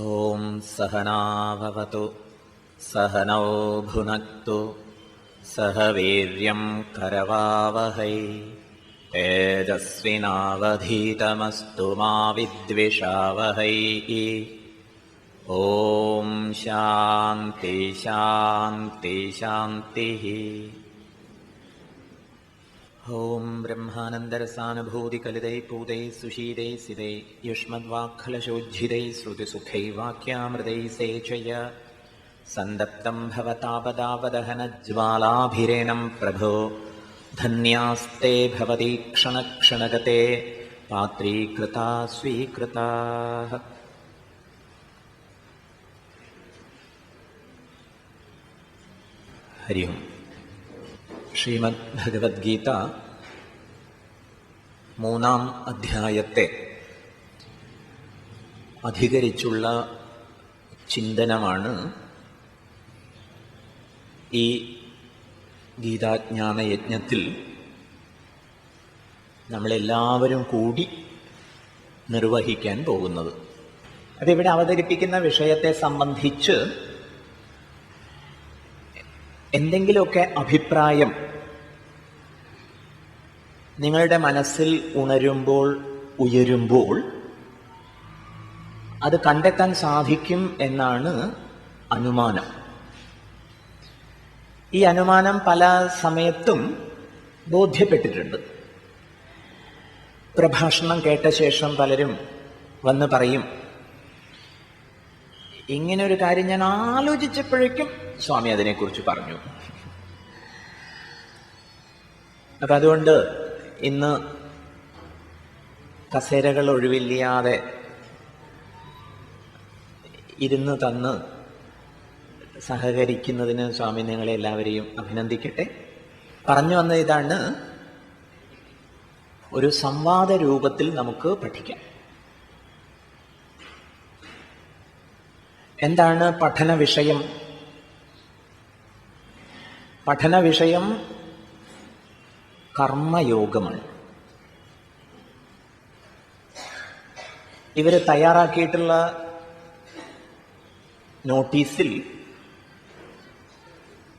ഓം സഹനാ ഭവതു സഹനൗ ഭുനക്തു സഹ വീര്യം കരവാവഹൈ തേജസ്വിനാവധീതമസ്തു മാ വിദ്വിഷാവഹൈ. ഓം ശാന്തി ശാന്തി ശാന്തി. ഓം ബ്രഹ്മാനന്ദരസാനുഭൂതികലിതൈ പൂതൈ സുഷീതൈ സിതൈ യുഷ്മദ്വാക്ഖലശോജ്ജിതൈ ശ്രുതിസുഖൈ വാക്യാമൃതൈ സേചയ സന്തപ്തം ഭവതാപദാപദഹനജ്വാലാഭിരേണം പ്രഭോ ധന്യാസ്തേ ഭവതീക്ഷണക്ഷണഗതേ പാത്രീകൃതാ സ്വീകൃതാഃ. ഹരി ഓം. ശ്രീമദ് ഭഗവത്ഗീത 3-ാം അധ്യായത്തെ അധികരിച്ചുള്ള ചിന്തനമാണ് ഈ ഗീതാജ്ഞാന യജ്ഞത്തിൽ നമ്മളെല്ലാവരും കൂടി നിർവഹിക്കാൻ പോകുന്നത്. അതിവിടെ അവതരിപ്പിക്കുന്ന വിഷയത്തെ സംബന്ധിച്ച് എന്തെങ്കിലുമൊക്കെ അഭിപ്രായം നിങ്ങളുടെ മനസ്സിൽ ഉയരുമ്പോൾ അത് കണ്ടെത്താൻ സാധിക്കും എന്നാണ് അനുമാനം. ഈ അനുമാനം പല സമയത്തും ബോധ്യപ്പെട്ടിട്ടുണ്ട്. പ്രഭാഷണം കേട്ട ശേഷം പലരും വന്ന് പറയും, ഇങ്ങനെ ഒരു കാര്യം ഞാൻ ആലോചിച്ചപ്പോഴേക്കും സ്വാമി അതിനെക്കുറിച്ച് പറഞ്ഞു. അപ്പൊ അതുകൊണ്ട് ഇന്ന് കസേരകൾ ഒഴിവില്ലാതെ ഇരുന്ന് തന്ന് സഹകരിക്കുന്നതിന് സ്വാമി നിങ്ങളെ എല്ലാവരെയും അഭിനന്ദിക്കട്ടെ. പറഞ്ഞു വന്ന ഇതാണ്, ഒരു സംവാദ രൂപത്തിൽ നമുക്ക് പഠിക്കാം. എന്താണ് പഠന വിഷയം? പഠന വിഷയം കർമ്മയോഗമാണ്. ഇവർ തയ്യാറാക്കിയിട്ടുള്ള നോട്ടീസിൽ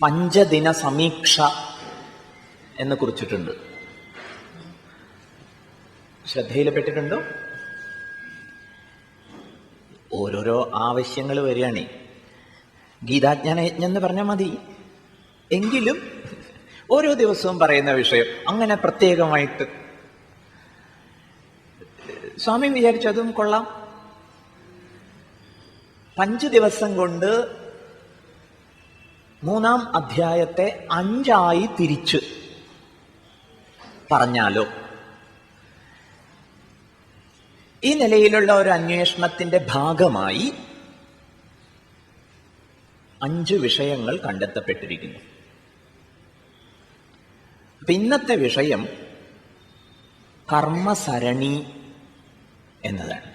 5 ദിന സമീക്ഷ എന്ന് കുറിച്ചിട്ടുണ്ട്. ശ്രദ്ധയിൽപ്പെട്ടിട്ടുണ്ടോ? ഓരോരോ ആവശ്യങ്ങൾ വരികയാണ്. ഗീതാജ്ഞാന യജ്ഞം എന്ന് പറഞ്ഞാൽ മതി. എങ്കിലും ഓരോ ദിവസവും പറയുന്ന വിഷയം അങ്ങനെ പ്രത്യേകമായിട്ട് സ്വാമി വിചാരിച്ചതും കൊള്ളാം. 5 ദിവസം കൊണ്ട് 3-ാം അധ്യായത്തെ 5 തിരിച്ച് പറഞ്ഞാലോ? ഈ നിലയിലുള്ള ഒരു അന്വേഷണത്തിന്റെ ഭാഗമായി 5 വിഷയങ്ങൾ കണ്ടെത്തപ്പെട്ടിരിക്കുന്നു. ഇന്നത്തെ വിഷയം കർമ്മസരണി എന്നതാണ്.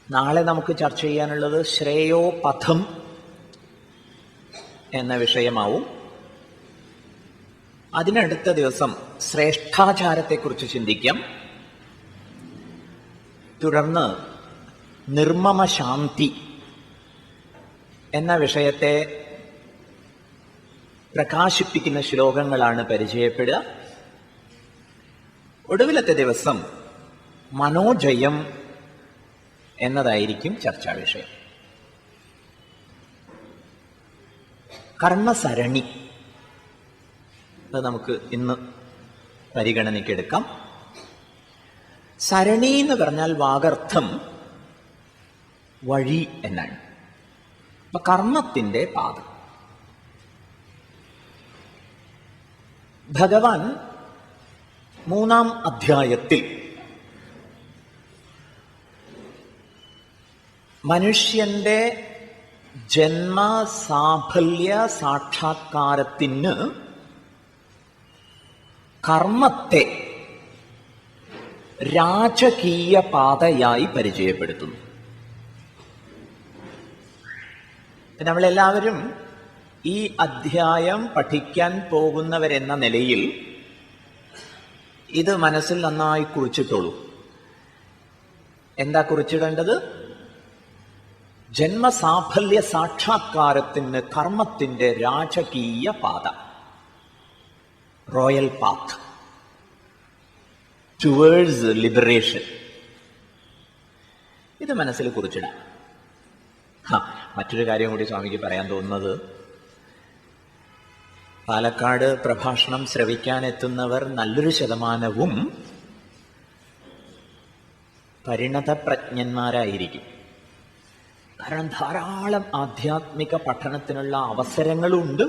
നാളെ നമുക്ക് ചർച്ച ചെയ്യാനുള്ളത് ശ്രേയോപഥം എന്ന വിഷയമാവും. അതിനടുത്ത ദിവസം ശ്രേഷ്ഠാചാരത്തെക്കുറിച്ച് ചിന്തിക്കാം. തുടർന്ന് നിർമ്മമ ശാന്തി എന്ന വിഷയത്തെ പ്രകാശിപ്പിക്കുന്ന ശ്ലോകങ്ങളാണ് പരിചയപ്പെടുക. ഒടുവിലത്തെ ദിവസം മനോജയം എന്നതായിരിക്കും ചർച്ചാ വിഷയം. കർമ്മസരണി അത് നമുക്ക് ഇന്ന് പരിഗണനയ്ക്കെടുക്കാം. സരണി എന്ന് പറഞ്ഞാൽ വാഗർത്ഥം വഴി എന്നാണ്. അപ്പൊ കർമ്മത്തിന്റെ പാത. ഭഗവാൻ 3-ാം അധ്യായത്തിൽ മനുഷ്യന്റെ ജന്മസാഫല്യ സാക്ഷാത്കാരത്തിന് കർമ്മത്തെ രാജകീയ പാതയായി പരിചയപ്പെടുത്തുന്നു. നമ്മളെല്ലാവരും ഈ അധ്യായം പഠിക്കാൻ പോകുന്നവരെന്ന നിലയിൽ ഇത് മനസ്സിൽ നന്നായി കുറിച്ചിട്ടുള്ളൂ. എന്താ കുറിച്ചിടേണ്ടത്? ജന്മസാഫല്യ സാക്ഷാത്കാരത്തിന് കർമ്മത്തിന്റെ രാജകീയ പാത, റോയൽ പാത്ത് ടുവേഴ്സ് ലിബറേഷൻ. ഇത് മനസ്സിൽ കുറിച്ചിടാം. മറ്റൊരു കാര്യം കൂടി സ്വാമിക്ക് പറയാൻ തോന്നുന്നത്, പാലക്കാട് പ്രഭാഷണം ശ്രവിക്കാനെത്തുന്നവർ നല്ലൊരു ശതമാനവും പരിണതപ്രജ്ഞന്മാരായിരിക്കും. കാരണം ധാരാളം ആധ്യാത്മിക പഠനത്തിനുള്ള അവസരങ്ങളുണ്ട്.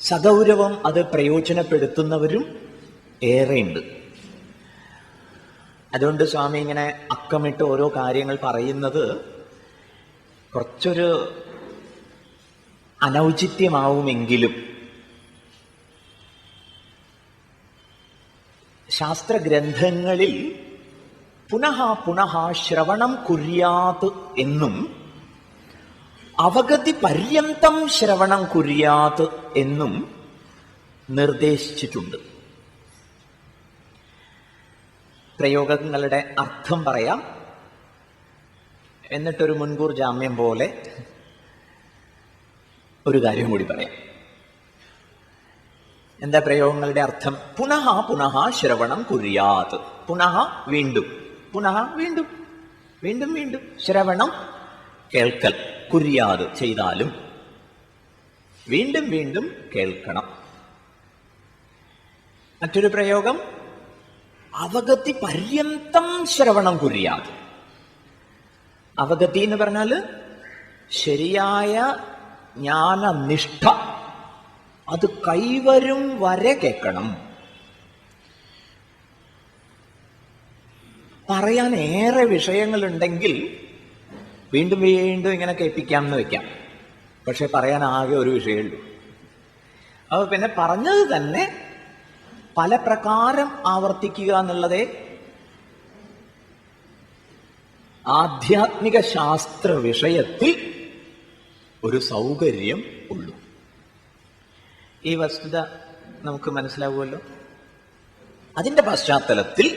സഗൗരവം അത് പ്രയോജനപ്പെടുത്തുന്നവരും ഏറെയുണ്ട്. അതുകൊണ്ട് സ്വാമി ഇങ്ങനെ അക്കമിട്ട് ഓരോ കാര്യങ്ങൾ പറയുന്നത് കുറച്ചൊരു അനൗചിത്യമാവുമെങ്കിലും ശാസ്ത്രഗ്രന്ഥങ്ങളിൽ പുനഃ പുനഃ ശ്രവണം കുര്യാത് എന്നും അവഗതി പര്യന്തം ശ്രവണം കുര്യാത് എന്നും നിർദ്ദേശിച്ചിട്ടുണ്ട്. പ്രയോഗങ്ങളുടെ അർത്ഥം പറയാം, എന്നിട്ടൊരു മുൻകൂർ ജാമ്യം പോലെ ഒരു കാര്യം കൂടി പറയാം. എന്താ പ്രയോഗങ്ങളുടെ അർത്ഥം? പുനഃ പുനഃ ശ്രവണം കുര്യാത്. പുനഃ വീണ്ടും, പുനഃ വീണ്ടും, വീണ്ടും വീണ്ടും ശ്രവണം കേൾക്കൽ, കുര്യാത് ചെയ്താലും വീണ്ടും വീണ്ടും കേൾക്കണം. മറ്റൊരു പ്രയോഗം അവഗതി പര്യന്തം ശ്രവണം കുര്യാത്. അവഗതി എന്ന് പറഞ്ഞാൽ ശരിയായ ജ്ഞാനനിഷ്ഠ അത് കൈവരും വരെ കേൾക്കണം. പറയാൻ ഏറെ വിഷയങ്ങളുണ്ടെങ്കിൽ വീണ്ടും വീണ്ടും ഇങ്ങനെ കേൾപ്പിക്കാം എന്ന് വെക്കാം. പക്ഷെ പറയാൻ ആകെ ഒരു വിഷയമുള്ളൂ. അപ്പോൾ പിന്നെ പറഞ്ഞത് തന്നെ പല പ്രകാരം ആവർത്തിക്കുക എന്നുള്ളതേ ആധ്യാത്മിക ശാസ്ത്ര വിഷയത്തിൽ ഒരു സൗകര്യം ഉള്ളൂ. ഈ വസ്തുത നമുക്ക് മനസ്സിലാവുമല്ലോ. അതിന്റെ പശ്ചാത്തലത്തിൽ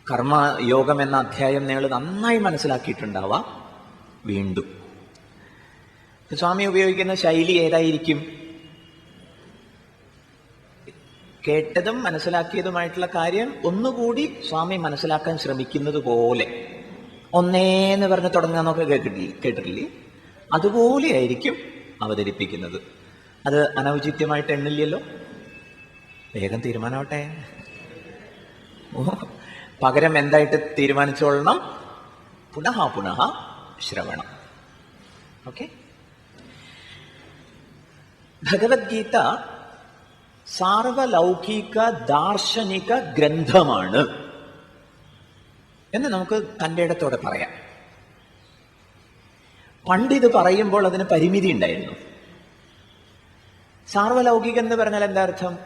കർമ്മയോഗം എന്ന അധ്യായം നിങ്ങൾ നന്നായി മനസ്സിലാക്കിയിട്ടുണ്ടാവാം. വീണ്ടും സ്വാമി ഉപയോഗിക്കുന്ന ശൈലി ഏതായിരിക്കും? കേട്ടതും മനസ്സിലാക്കിയതുമായിട്ടുള്ള കാര്യം ഒന്നുകൂടി സ്വാമി മനസ്സിലാക്കാൻ ശ്രമിക്കുന്നത് പോലെ, ഒന്നേന്ന് പറഞ്ഞ് തുടങ്ങാന്നൊക്കെ കേട്ടിട്ടില്ലേ? അതുപോലെയായിരിക്കും അവതരിപ്പിക്കുന്നത്. അത് അനൗചിത്യമായിട്ട് എണ്ണില്ലല്ലോ. വേഗം തീരുമാനമാവട്ടെ. പകരം എന്തായിട്ട് തീരുമാനിച്ചോളണം? പുനഃ പുനഃ ശ്രവണം. ഓക്കെ. ഭഗവത്ഗീത സാർവലൗകിക ദാർശനിക ഗ്രന്ഥമാണ് എന്ന് നമുക്ക് തൻ്റെ ഇടത്തോടെ പറയാം. പണ്ടിത് പറയുമ്പോൾ അതിന് പരിമിതി ഉണ്ടായിരുന്നു. സാർവലൗകികം എന്ന് പറഞ്ഞാൽ എന്താ അർത്ഥം?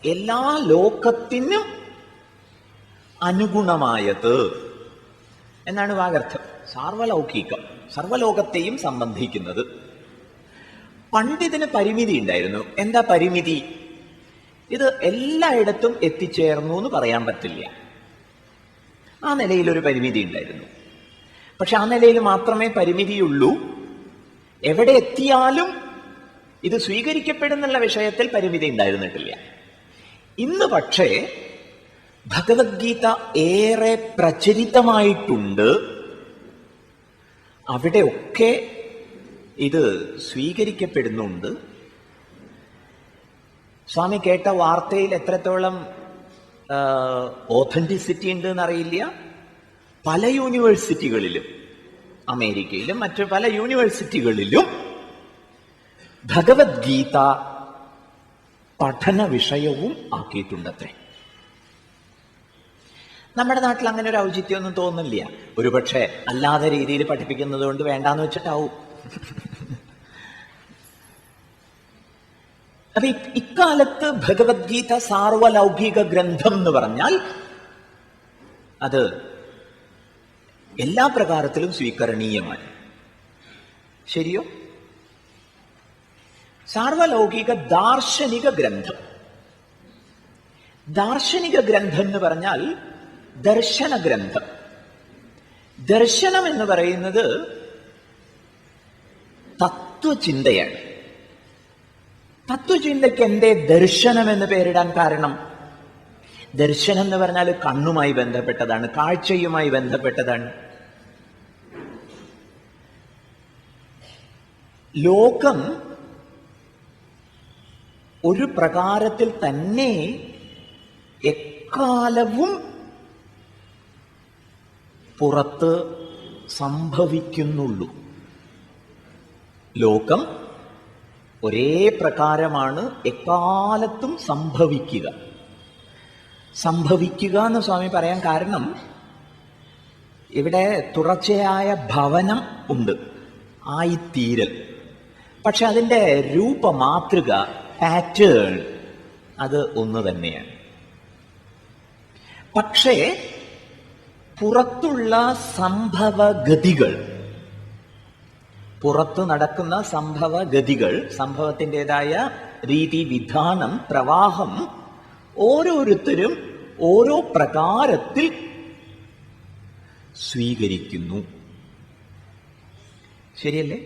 എല്ലാ ലോകത്തിനും അനുഗുണമായത് എന്നാണ് വാഗർത്ഥം. സാർവലൗകികം, സർവലോകത്തെയും സംബന്ധിക്കുന്നത്. പണ്ടിതിന് പരിമിതി ഉണ്ടായിരുന്നു. എന്താ പരിമിതി? ഇത് എല്ലായിടത്തും എത്തിച്ചേർന്നു എന്ന് പറയാൻ പറ്റില്ല. ആ നിലയിലൊരു പരിമിതി ഉണ്ടായിരുന്നു. പക്ഷെ ആ നിലയിൽ മാത്രമേ പരിമിതിയുള്ളൂ. എവിടെ എത്തിയാലും ഇത് സ്വീകരിക്കപ്പെടുന്നുള്ള വിഷയത്തിൽ പരിമിതി ഉണ്ടായിരുന്നിട്ടില്ല. ഇന്ന് പക്ഷേ ഭഗവത്ഗീത ഏറെ പ്രചരിതമായിട്ടുണ്ട്. അവിടെയൊക്കെ ഇത് സ്വീകരിക്കപ്പെടുന്നുണ്ട്. സ്വാമി കേട്ട വാർത്തയിൽ എത്രത്തോളം ഓഥന്റിസിറ്റി ഉണ്ട് എന്നറിയില്ല. പല യൂണിവേഴ്സിറ്റികളിലും, അമേരിക്കയിലും മറ്റു പല യൂണിവേഴ്സിറ്റികളിലും ഭഗവത്ഗീത പഠന വിഷയവും ആക്കിയിട്ടുണ്ടത്രേ. നമ്മുടെ നാട്ടിൽ അങ്ങനെ ഒരു ഔചിത്യമൊന്നും തോന്നില്ല. ഒരുപക്ഷെ അല്ലാതെ രീതിയിൽ പഠിപ്പിക്കുന്നത് കൊണ്ട് വേണ്ടാന്ന് വെച്ചിട്ടാവും. അപ്പൊ ഇക്കാലത്ത് ഭഗവത്ഗീത സാർവലൗകിക ഗ്രന്ഥം എന്ന് പറഞ്ഞാൽ അത് എല്ലാ പ്രകാരത്തിലും സ്വീകരണീയമാണ്. ശരിയോ? സാർവലൗകിക ദാർശനിക ഗ്രന്ഥം. ദാർശനിക ഗ്രന്ഥം എന്ന് പറഞ്ഞാൽ ദർശന ഗ്രന്ഥം. ദർശനം എന്ന് പറയുന്നത് തത്വചിന്തയാണ്. തത്വചിന്തയ്ക്ക് എന്തേ ദർശനം എന്ന് പേരിടാൻ കാരണം? ദർശനം എന്ന് പറഞ്ഞാൽ കണ്ണുമായി ബന്ധപ്പെട്ടതാണ്, കാഴ്ചയുമായി ബന്ധപ്പെട്ടതാണ്. ലോകം ഒരു പ്രകാരത്തിൽ തന്നെ എക്കാലവും പുറത്ത് സംഭവിക്കുന്നുള്ളൂ. ലോകം ഒരേ പ്രകാരമാണ് എക്കാലത്തും സംഭവിക്കുക. സംഭവിക്കുക എന്ന് സ്വാമി പറയാൻ കാരണം, ഇവിടെ തുടർച്ചയായ ഭവനം ഉണ്ട്, ആയിത്തീരൽ. പക്ഷെ അതിൻ്റെ രൂപമാതൃക, പാറ്റേൺ അത് ഒന്ന് തന്നെയാണ്. പക്ഷേ പുറത്തുള്ള സംഭവഗതികൾ, പുറത്ത് നടക്കുന്ന സംഭവഗതികൾ, സംഭവത്തിൻ്റെതായ രീതി, വിധാനം, പ്രവാഹം ഓരോരുത്തരും ഓരോ പ്രകാരത്തിൽ സ്വീകരിക്കുന്നു. ശരിയല്ലേ?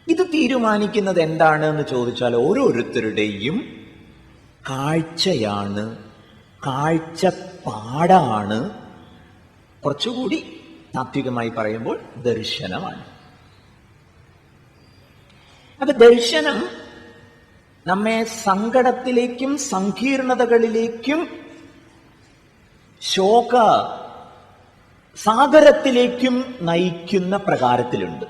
ഇത് തീരുമാനിക്കുന്നത് എന്താണ് എന്ന് ചോദിച്ചാൽ ഓരോരുത്തരുടെയും കാഴ്ചയാണ്, കാഴ്ചപ്പാടാണ്. കുറച്ചുകൂടി താത്വികമായി പറയുമ്പോൾ ദർശനമാണ്. അപ്പൊ ദർശനം നമ്മെ സങ്കടത്തിലേക്കും സങ്കീർണതകളിലേക്കും ശോക സാഗരത്തിലേക്കും നയിക്കുന്ന പ്രകാരത്തിലുണ്ട്.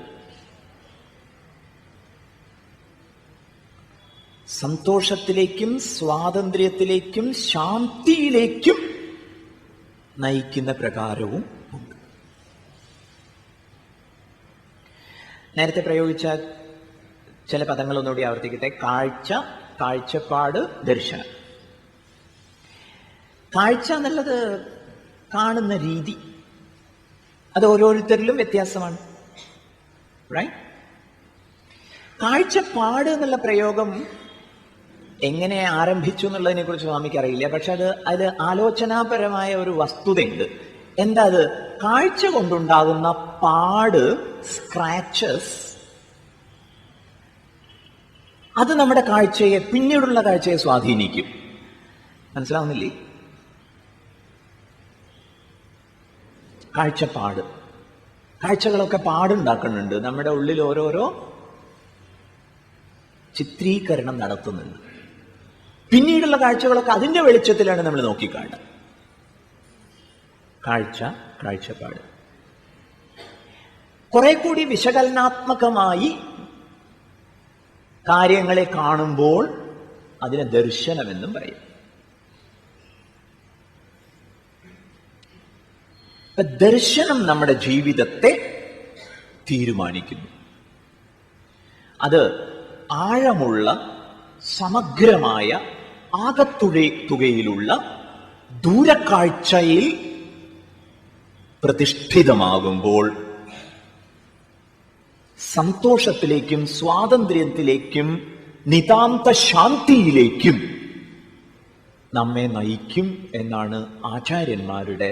സന്തോഷത്തിലേക്കും സ്വാതന്ത്ര്യത്തിലേക്കും ശാന്തിയിലേക്കും നയിക്കുന്ന പ്രകാരവും ഉണ്ട്. നേരത്തെ പ്രയോഗിച്ച ചില പദങ്ങളൊന്നുകൂടി ആവർത്തിക്കട്ടെ. കാഴ്ച, കാഴ്ചപ്പാട്, ദർശനം. കാഴ്ച എന്നുള്ളത് കാണുന്ന രീതി, അത് ഓരോരുത്തരിലും വ്യത്യാസമാണ്. റൈറ്റ്? കാഴ്ചപ്പാട് എന്നുള്ള പ്രയോഗം എങ്ങനെ ആരംഭിച്ചു എന്നുള്ളതിനെ കുറിച്ച് സ്വാമിക്ക് അറിയില്ല. പക്ഷെ അത് ആലോചനാപരമായ ഒരു വസ്തുതയുണ്ട്. എന്താ അത്? കാഴ്ച കൊണ്ടുണ്ടാകുന്ന പാട്, സ്ക്രാച്ചസ്, അത് നമ്മുടെ കാഴ്ചയെ, പിന്നീടുള്ള കാഴ്ചയെ സ്വാധീനിക്കും. മനസ്സിലാവുന്നില്ലേ? കാഴ്ചപ്പാട്, കാഴ്ചകളൊക്കെ പാടുണ്ടാക്കുന്നുണ്ട്. നമ്മുടെ ഉള്ളിൽ ഓരോരോ ചിത്രീകരണം നടത്തുന്നുണ്ട്. പിന്നീടുള്ള കാഴ്ചകളൊക്കെ അതിൻ്റെ വെളിച്ചത്തിലാണ് നമ്മൾ നോക്കിക്കാണുന്നത്. കാഴ്ച, കാഴ്ചപ്പാട്. കുറെ കൂടി വിശകലനാത്മകമായി കാര്യങ്ങളെ കാണുമ്പോൾ അതിനെ ദർശനമെന്നും പറയും. ദർശനം നമ്മുടെ ജീവിതത്തെ തീരുമാനിക്കുന്നു. അത് ആഴമുള്ള, സമഗ്രമായ, ആകത്തുകയിലുള്ള ദൂരക്കാഴ്ചയിൽ പ്രതിഷ്ഠിതമാകുമ്പോൾ സന്തോഷത്തിലേക്കും സ്വാതന്ത്ര്യത്തിലേക്കും നിതാന്ത ശാന്തിയിലേക്കും നമ്മെ നയിക്കും എന്നാണ് ആചാര്യന്മാരുടെ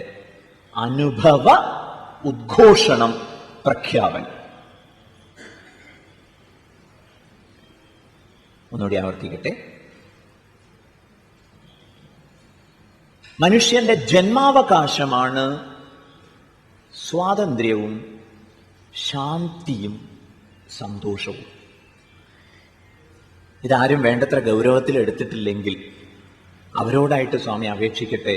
അനുഭവ ഉദ്ഘോഷണം, പ്രഖ്യാപനം. ഒന്നുകൂടി ആവർത്തിക്കട്ടെ. മനുഷ്യന്റെ ജന്മാവകാശമാണ് സ്വാതന്ത്ര്യവും ശാന്തിയും സന്തോഷവും. ഇതാരും വേണ്ടത്ര ഗൗരവത്തിൽ എടുത്തിട്ടില്ലെങ്കിൽ അവരോടായിട്ട് സ്വാമി അപേക്ഷിക്കട്ടെ,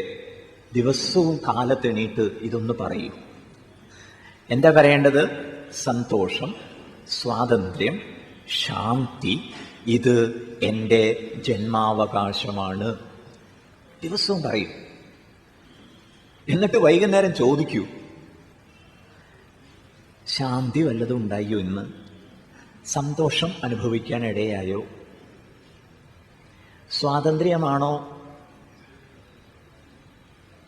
ദിവസവും കാലത്തെണീറ്റ് ഇതൊന്ന് പറയൂ. എന്താ പറയേണ്ടത്? സന്തോഷം, സ്വാതന്ത്ര്യം, ശാന്തി, ഇത് എൻ്റെ ജന്മാവകാശമാണ്. ദിവസവും പറയും. എന്നിട്ട് വൈകുന്നേരം ചോദിക്കൂ, ശാന്തി വല്ലതും ഉണ്ടായോ ഇന്ന്? സന്തോഷം അനുഭവിക്കാൻ ഇടയായോ? സ്വാതന്ത്ര്യമാണോ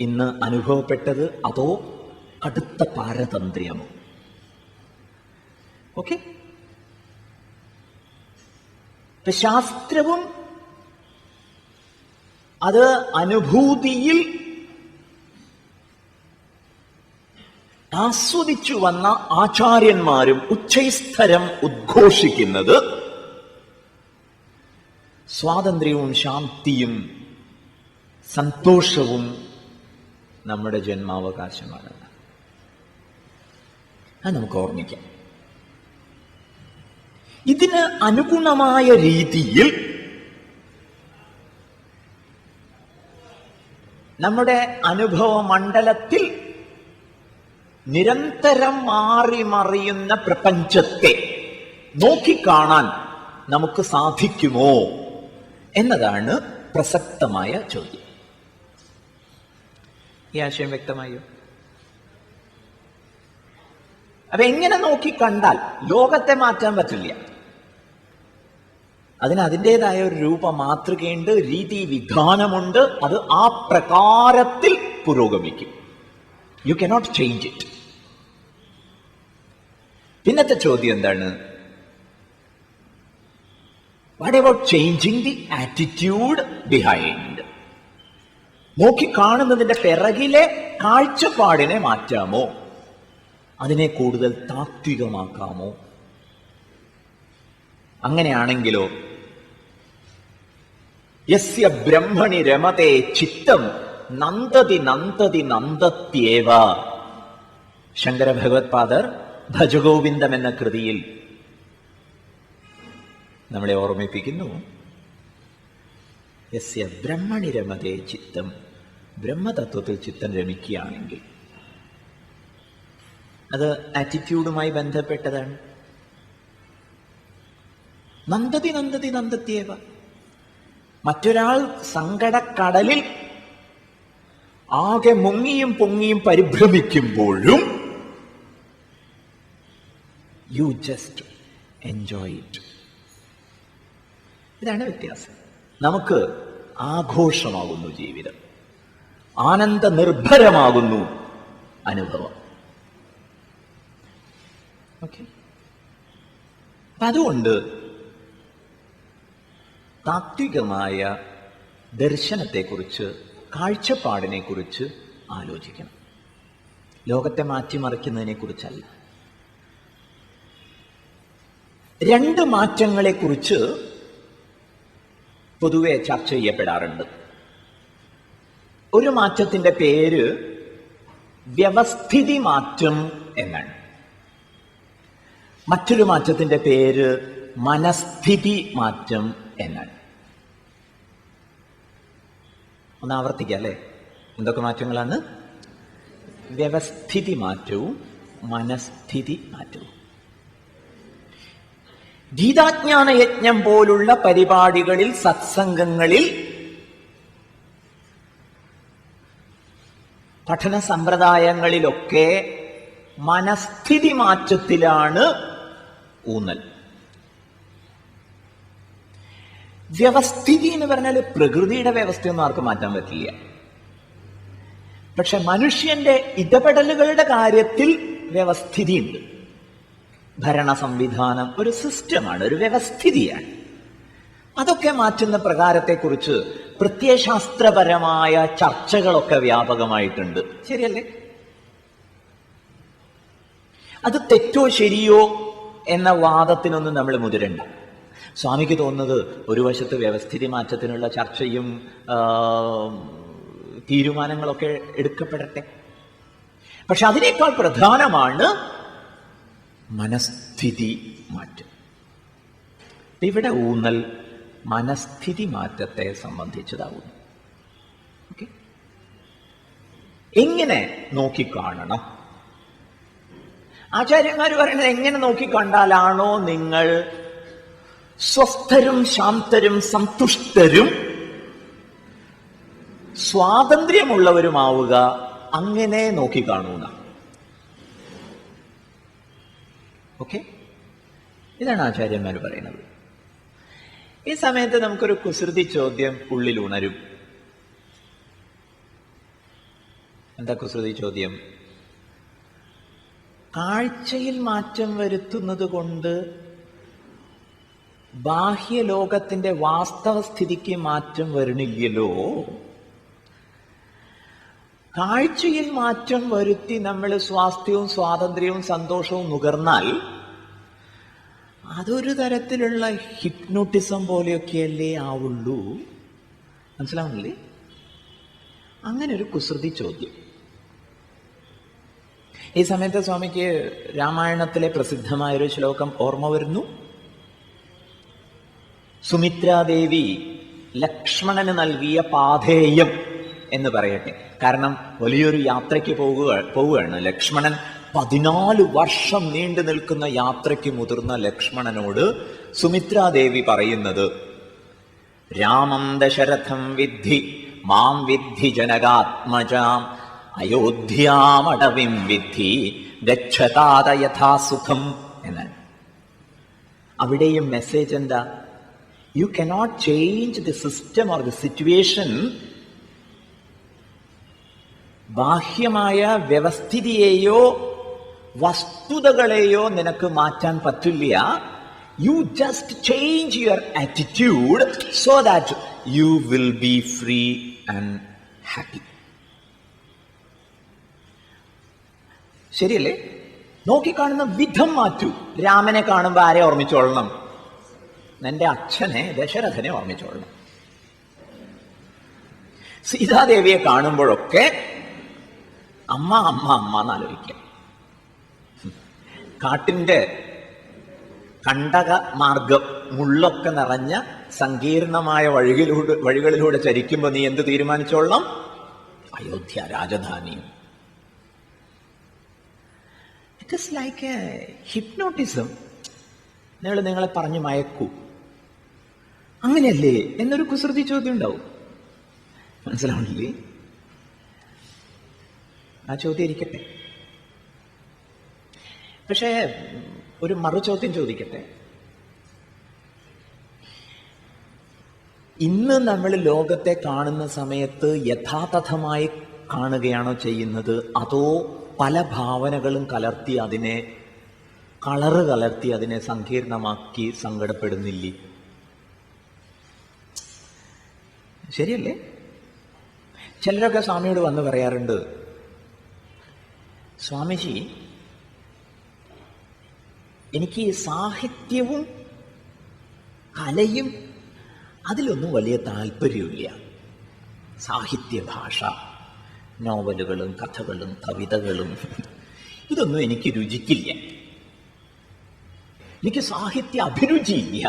ഇന്ന് അനുഭവപ്പെട്ടത്, അതോ കടുത്ത പാരതന്ത്ര്യമോ? ഓക്കെ. ശാസ്ത്രവും അത് അനുഭൂതിയിൽ ആസ്വദിച്ചു വന്ന ആചാര്യന്മാരും ഉച്ചൈസ്ഥരം ഉദ്ഘോഷിക്കുന്നത് സ്വാതന്ത്ര്യവും ശാന്തിയും സന്തോഷവും നമ്മുടെ ജന്മാവകാശമാണ്. അത് നമുക്ക് ഓർമ്മിക്കാം. ഇതിന് അനുഗുണമായ രീതിയിൽ നമ്മുടെ അനുഭവ മണ്ഡലത്തിൽ നിരന്തരം മാറി മറിയുന്ന പ്രപഞ്ചത്തെ നോക്കിക്കാണാൻ നമുക്ക് സാധിക്കുമോ എന്നതാണ് പ്രസക്തമായ ചോദ്യം. ഈ ആശയം വ്യക്തമായോ? അപ്പൊ എങ്ങനെ നോക്കിക്കണ്ടാൽ ലോകത്തെ മാറ്റാൻ പറ്റില്ല. അതിന് അതിൻ്റെതായ ഒരു രൂപ മാതൃകയുണ്ട്, രീതി വിധാനമുണ്ട്. അത് ആ പ്രകാരത്തിൽ പുരോഗമിക്കും. You cannot change it. പിന്നത്തെ ചോദ്യം എന്താണ്? What about changing the attitude behind? നോക്കിക്കാണുന്നതിന്റെ പിറകിലെ കാഴ്ചപ്പാടിനെ മാറ്റാമോ? അതിനെ കൂടുതൽ താത്വികമാക്കാമോ? അങ്ങനെയാണെങ്കിലോ യസ്യ ബ്രഹ്മണി രമതേ ചിത്തം നന്ദതി നന്ദതി നന്ദത്യേവ. ശങ്കര ഭഗവത്പാദർ ഭജഗോവിന്ദം എന്ന കൃതിയിൽ നമ്മളെ ഓർമ്മിപ്പിക്കുന്നു, യസ്യ ബ്രഹ്മണി രമതേ ചിത്തം. ബ്രഹ്മതത്വത്തിൽ ചിത്തം രമിക്കുകയാണെങ്കിൽ അത് ആറ്റിറ്റ്യൂഡുമായി ബന്ധപ്പെട്ടതാണ്. നന്ദതി നന്ദതി നന്ദത്യേവ. മറ്റൊരാൾ സങ്കടക്കടലിൽ ആകെ മുങ്ങിയും പൊങ്ങിയും പരിഭ്രമിക്കുമ്പോഴും യു ജസ്റ്റ് എൻജോയ് ഇറ്റ്. ഇതാണ് വ്യത്യാസം. നമുക്ക് ആഘോഷമാകുന്നു ജീവിതം, ആനന്ദ നിർഭരമാകുന്നു അനുഭവം. ഓക്കെ. അതുകൊണ്ട് താത്വികമായ ദർശനത്തെക്കുറിച്ച്, കാഴ്ചപ്പാടിനെക്കുറിച്ച് ആലോചിക്കണം. ലോകത്തെ മാറ്റിമറിക്കുന്നതിനെ കുറിച്ചല്ല. രണ്ട് മാറ്റങ്ങളെക്കുറിച്ച് പൊതുവെ ചർച്ച ചെയ്യപ്പെടാറുണ്ട്. ഒരു മാറ്റത്തിന്റെ പേര് വ്യവസ്ഥിതി മാറ്റം എന്നാണ്. മറ്റൊരു മാറ്റത്തിന്റെ പേര് മനസ്ഥിതി മാറ്റം എന്നാണ്. ഒന്ന് ആവർത്തിക്കാം അല്ലേ? എന്തൊക്കെ മാറ്റങ്ങളാണ്? വ്യവസ്ഥിതി മാറ്റവും മനസ്ഥിതി മാറ്റവും. ഗീതാജ്ഞാന യജ്ഞം പോലുള്ള പരിപാടികളിൽ, സത്സംഗങ്ങളിൽ, പഠന സമ്പ്രദായങ്ങളിലൊക്കെ മനസ്ഥിതി മാറ്റത്തിലാണ് ഊന്നൽ. വ്യവസ്ഥിതി എന്ന് പറഞ്ഞാൽ പ്രകൃതിയുടെ വ്യവസ്ഥയൊന്നും ആർക്കും മാറ്റാൻ പറ്റില്ല. പക്ഷെ മനുഷ്യന്റെ ഇടപെടലുകളുടെ കാര്യത്തിൽ വ്യവസ്ഥിതിയുണ്ട്. ഭരണ സംവിധാനം ഒരു സിസ്റ്റമാണ്, ഒരു വ്യവസ്ഥിതിയാണ്. അതൊക്കെ മാറ്റുന്ന പ്രകാരത്തെക്കുറിച്ച് പ്രത്യയശാസ്ത്രപരമായ ചർച്ചകളൊക്കെ വ്യാപകമായിട്ടുണ്ട്. ശരിയല്ലേ? അത് തെറ്റോ ശരിയോ എന്ന വാദത്തിനൊന്നും നമ്മൾ മുതിരണ്ട. സ്വാമിക്ക് തോന്നുന്നത് ഒരു വശത്ത് വ്യവസ്ഥിതി മാറ്റത്തിനുള്ള ചർച്ചയും തീരുമാനങ്ങളൊക്കെ എടുക്കപ്പെടട്ടെ. പക്ഷെ അതിനേക്കാൾ പ്രധാനമാണ് മനസ്ഥിതി മാറ്റം. ഇവിടെ ഊന്നൽ മനസ്ഥിതി മാറ്റത്തെ സംബന്ധിച്ചതാവുന്നു. ഓക്കെ. എങ്ങനെ നോക്കിക്കാണണം? ആചാര്യന്മാർ പറയുന്നത് എങ്ങനെ നോക്കിക്കണ്ടാലാണോ നിങ്ങൾ സ്വസ്ഥരും ശാന്തരും സന്തുഷ്ടരും സ്വാതന്ത്ര്യമുള്ളവരുമാവുക, അങ്ങനെ നോക്കിക്കാണൂന്ന. ഓക്കെ. ഇതാണ് ആചാര്യന്മാർ പറയുന്നത്. ഈ സമയത്ത് നമുക്കൊരു കുസൃതി ചോദ്യം ഉള്ളിൽ ഉണരും. എന്താ കുസൃതി ചോദ്യം? കാഴ്ചയിൽ മാറ്റം വരുത്തുന്നത് കൊണ്ട് ബാഹ്യലോകത്തിന്റെ വാസ്തവസ്ഥിതിക്ക് മാറ്റം വരണില്ലല്ലോ. കാഴ്ചയിൽ മാറ്റം വരുത്തി നമ്മൾ സ്വാസ്ഥ്യവും സ്വാതന്ത്ര്യവും സന്തോഷവും നുകർന്നാൽ അതൊരു തരത്തിലുള്ള ഹിപ്നോട്ടിസം പോലെയൊക്കെയല്ലേ ആവുള്ളൂ. മനസ്സിലാവുന്നില്ലേ? അങ്ങനെ ഒരു കുസൃതി ചോദ്യം. ഈ സമയത്ത് സ്വാമിക്ക് രാമായണത്തിലെ പ്രസിദ്ധമായൊരു ശ്ലോകം ഓർമ്മ വരുന്നു. സുമിത്രാദേവി ലക്ഷ്മണന് നൽകിയ പാഥേയം എന്ന് പറയട്ടെ. കാരണം വലിയൊരു യാത്രയ്ക്ക് പോവുകയാണ് ലക്ഷ്മണൻ. 14 വർഷം നീണ്ടു നിൽക്കുന്ന യാത്രയ്ക്ക് മുതിർന്ന ലക്ഷ്മണനോട് സുമിത്രാദേവി പറയുന്നത്, രാമം ദശരഥം വിദ്ധി മാം വിദ്ധി ജനകാത്മജാം അയോധ്യാമടവിം വിദ്ധി ഗച്ഛതാത യഥാസുഖം എന്നാണ്. അവിടെയും മെസ്സേജ് എന്താ? U cannot change the system or the situation. ബാഹ്യമായ വ്യവസ്ഥിതിയെയോ വസ്തുതകളെയോ നിനക്ക് മാറ്റാൻ പറ്റില്ല. You just change your attitude so that you will be free and happy. ശരിയല്ലേ? നോക്കിക്കാണുന്ന വിധം മാറ്റൂ. രാമനെ കാണുമ്പോൾ ആരെ ഓർമ്മിച്ചോളണം? നിന്റെ അച്ഛനെ ദശരഥനെ ഓർമ്മിച്ചോളണം. സീതാദേവിയെ കാണുമ്പോഴൊക്കെ അമ്മ അമ്മ അമ്മ എന്നാലോചിക്കാം. കാട്ടിന്റെ കണ്ടക മാർഗം മുള്ളൊക്കെ നിറഞ്ഞ സങ്കീർണമായ വഴികളിലൂടെ ചരിക്കുമ്പോൾ നീ എന്ത് തീരുമാനിച്ചോളണം? അയോധ്യ രാജധാനിയും. It is like a hypnotism. നിങ്ങളെ പറഞ്ഞു മയക്കൂ. അങ്ങനെയല്ലേ എന്നൊരു കുസൃതി ചോദ്യം ഉണ്ടാവും. മനസ്സിലാവണില്ലേ? ആ ചോദ്യം ഇരിക്കട്ടെ. പക്ഷേ ഒരു മറുചോദ്യം ചോദിക്കട്ടെ. ഇന്ന് നമ്മൾ ലോകത്തെ കാണുന്ന സമയത്ത് യഥാതഥമായി കാണുകയാണോ ചെയ്യുന്നത്, അതോ പല ഭാവനകളും കലർത്തി അതിനെ കളറ് കലർത്തി അതിനെ സങ്കീർണമാക്കി സങ്കടപ്പെടുന്നില്ലേ? ശരിയല്ലേ? ചിലരൊക്കെ സ്വാമിയോട് വന്ന് പറയാറുണ്ട്, സ്വാമിജി, എനിക്ക് ഈ സാഹിത്യവും കലയും അതിലൊന്നും വലിയ താല്പര്യമില്ല. സാഹിത്യ ഭാഷ, നോവലുകളും കഥകളും കവിതകളും ഇതൊന്നും എനിക്ക് രുചിക്കില്ല. എനിക്ക് സാഹിത്യ അഭിരുചിയില്ല.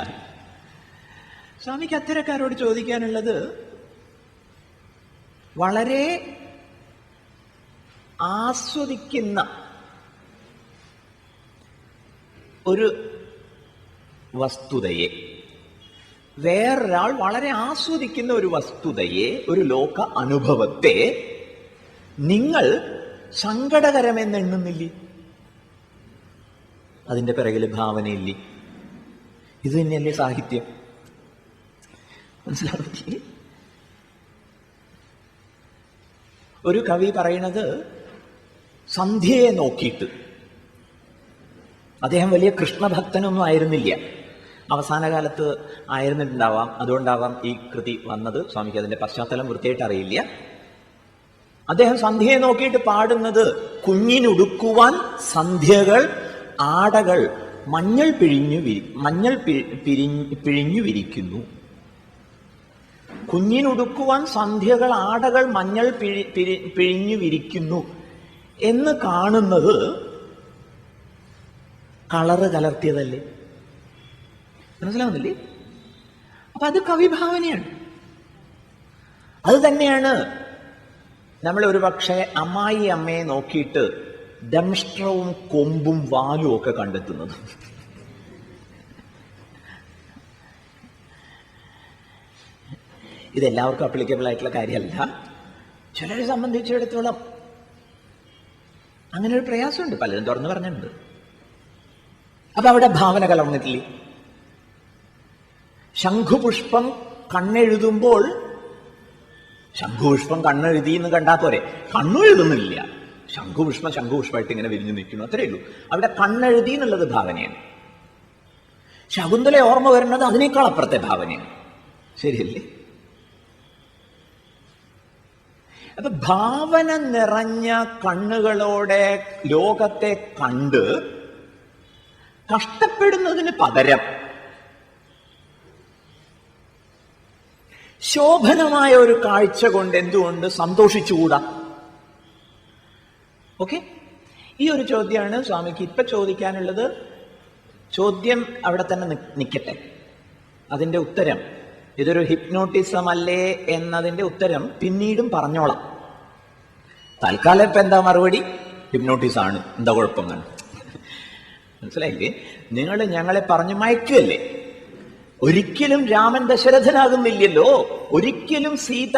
സ്വാമിക്ക് അത്തരക്കാരോട് ചോദിക്കാനുള്ളത്, വളരെ ആസ്വദിക്കുന്ന ഒരു വസ്തുതയെ, വേറൊരാൾ വളരെ ആസ്വദിക്കുന്ന ഒരു വസ്തുതയെ, ഒരു ലോക അനുഭവത്തെ നിങ്ങൾ സങ്കടകരമെന്നെണ്ണുന്നില്ലേ? അതിൻ്റെ പിറകിൽ ഭാവനയില്ലേ? ഇത് തന്നെയല്ലേ സാഹിത്യം? മനസ്സിലാക്കി? ഒരു കവി പറയണത് സന്ധ്യയെ നോക്കിയിട്ട്, അദ്ദേഹം വലിയ കൃഷ്ണഭക്തനൊന്നും ആയിരുന്നില്ല, അവസാന കാലത്ത് ആയിരുന്നിട്ടുണ്ടാവാം, അതുകൊണ്ടാവാം ഈ കൃതി വന്നത്. സ്വാമിക്ക് അതിന്റെ പശ്ചാത്തലം വൃത്തിയായിട്ട് അറിയില്ല. അദ്ദേഹം സന്ധ്യയെ നോക്കിയിട്ട് പാടുന്നത്, കുഞ്ഞിനുടുക്കുവാൻ സന്ധ്യകൾ ആടകൾ മഞ്ഞൾ പിഴിഞ്ഞു വിരിക്കുന്നു. കുഞ്ഞിനുടുക്കുവാൻ സന്ധ്യകൾ ആടകൾ മഞ്ഞൾ പിഴിഞ്ഞു വിരിക്കുന്നു എന്ന് കാണുന്നത് കളറ് കലർത്തിയതല്ലേ? മനസ്സിലാവുന്നില്ലേ? അപ്പൊ അത് കവിഭാവനയാണ്. അത് തന്നെയാണ് നമ്മൾ ഒരു പക്ഷേ അമ്മായി അമ്മയെ നോക്കിയിട്ട് ദംഷ്ട്രവും കൊമ്പും വാലും ഒക്കെ കണ്ടെത്തുന്നത്. ഇതെല്ലാവർക്കും അപ്ലിക്കബിൾ ആയിട്ടുള്ള കാര്യമല്ല. ചിലരെ സംബന്ധിച്ചിടത്തോളം അങ്ങനെ ഒരു പ്രയാസമുണ്ട്, പലരും തുറന്നു പറഞ്ഞിട്ടുണ്ട്. അപ്പൊ അവിടെ ഭാവന കലർന്നിട്ടില്ലേ? ശംഖുപുഷ്പം കണ്ണെഴുതുമ്പോൾ ശംഖുപുഷ്പം കണ്ണെഴുതി എന്ന് കണ്ടാൽ പോരെ, കണ്ണെഴുതുന്നില്ല. ശംഖുപുഷ്പമായിട്ട് ഇങ്ങനെ വിരിഞ്ഞു നിൽക്കുന്നു, അത്രയേ ഉള്ളൂ. അവിടെ കണ്ണെഴുതി എന്നുള്ളത് ഭാവനയാണ്. ശകുന്തല ഓർമ്മ വരുന്നത് അതിനേക്കാൾ അപ്പുറത്തെ ഭാവനയാണ്. ശരിയല്ലേ? അപ്പൊ ഭാവന നിറഞ്ഞ കണ്ണുകളോടെ ലോകത്തെ കണ്ട് കഷ്ടപ്പെടുന്നതിന് പകരം ശോഭനമായ ഒരു കാഴ്ച കൊണ്ട് എന്തുകൊണ്ട് സന്തോഷിച്ചുകൂടാ? ഓക്കെ, ഈ ഒരു ചോദ്യമാണ് സ്വാമിക്ക് ഇപ്പൊ ചോദിക്കാനുള്ളത്. ചോദ്യം അവിടെ തന്നെ നിൽക്കട്ടെ. അതിന്റെ ഉത്തരം, ഇതൊരു ഹിപ്നോട്ടിസം അല്ലേ എന്നതിന്റെ ഉത്തരം പിന്നീടും പറഞ്ഞോളാം. തൽക്കാലം ഇപ്പൊ എന്താ മറുപടി? ഹിപ്നോട്ടിസം ആണ്, എന്താ കുഴപ്പം എന്നാണ്. മനസ്സിലായില്ലേ? നിങ്ങൾ ഞങ്ങളെ പറഞ്ഞു മയക്കുകയല്ലേ. ഒരിക്കലും രാമൻ ദശരഥനാകുന്നില്ലല്ലോ, ഒരിക്കലും സീത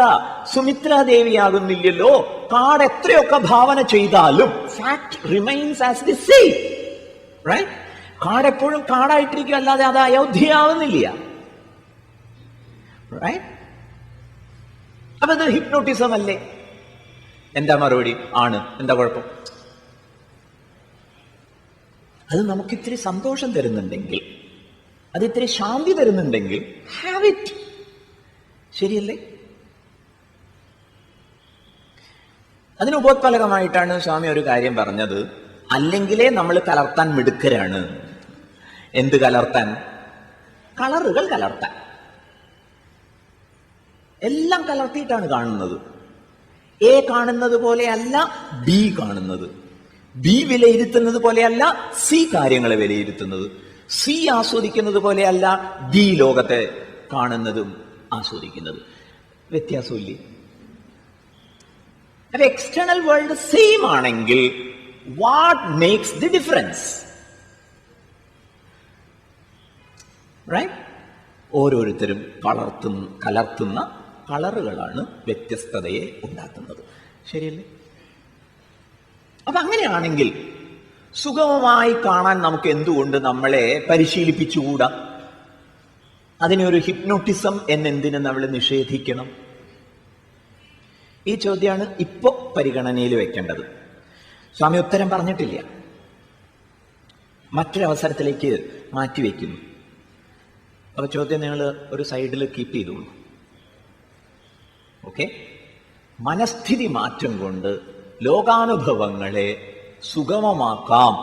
സുമിത്രാദേവിയാകുന്നില്ലല്ലോ. കാട് എത്രയൊക്കെ ഭാവന ചെയ്താലും fact remains as the same, right? കാട് എപ്പോഴും കാടായിട്ടിരിക്കും, അല്ലാതെ അത് അയോധ്യയാവുന്നില്ല, റൈറ്റ്? അപ്പൊ അത് ഹിപ്നോട്ടിസം അല്ലേ? എന്താ മറുപടി? ആണ്, എന്താ കുഴപ്പം? അത് നമുക്കിത്തിരി സന്തോഷം തരുന്നുണ്ടെങ്കിൽ, അത് ഇത്തിരി ശാന്തി തരുന്നുണ്ടെങ്കിൽ ഹാവ് ഇറ്റ്. ശരിയല്ലേ? അതിന് ഉപോത്പലകമായിട്ടാണ് സ്വാമി ഒരു കാര്യം പറഞ്ഞത്. അല്ലെങ്കിലേ നമ്മൾ കലർത്താൻ മിടുക്കരാണ്. എന്ത് കലർത്താൻ? കളറുകൾ കലർത്താൻ. എല്ലാം കലർത്തിയിട്ടാണ് കാണുന്നത്. എ കാണുന്നത് പോലെയല്ല ബി കാണുന്നത്, ബി വിലയിരുത്തുന്നത് പോലെയല്ല സി കാര്യങ്ങളെ വിലയിരുത്തുന്നത്, സി ആസ്വദിക്കുന്നത് പോലെയല്ല ഡി ലോകത്തെ കാണുന്നതും ആസ്വദിക്കുന്നത്. വ്യത്യാസമില്ലേ? അപ്പൊ എക്സ്റ്റേണൽ വേൾഡ് സെയിം ആണെങ്കിൽ what makes the difference? Right? ഓരോരുത്തരും കലർത്തുന്ന കളറുകളാണ് വ്യത്യസ്തതയെ ഉണ്ടാക്കുന്നത്. ശരിയല്ലേ? അപ്പൊ അങ്ങനെയാണെങ്കിൽ സുഗമമായി കാണാൻ നമുക്ക് എന്തുകൊണ്ട് നമ്മളെ പരിശീലിപ്പിച്ചുകൂടാ? അതിനെ ഒരു ഹിപ്നോട്ടിസം എന്നെന്തിനു നമ്മൾ നിഷേധിക്കണം? ഈ ചോദ്യമാണ് ഇപ്പോ പരിഗണനയിൽ വെക്കേണ്ടത്. സ്വാമി ഉത്തരം പറഞ്ഞിട്ടില്ല, മറ്റൊരവസരത്തിലേക്ക് മാറ്റിവെക്കുന്നു. അപ്പൊ ചോദ്യം നിങ്ങൾ ഒരു സൈഡിൽ കീപ്പ് ചെയ്തോളൂ. ഓക്കെ? മനസ്ഥിതി മാറ്റം കൊണ്ട് ലോകാനുഭവങ്ങളെ സുഗമമാക്കാം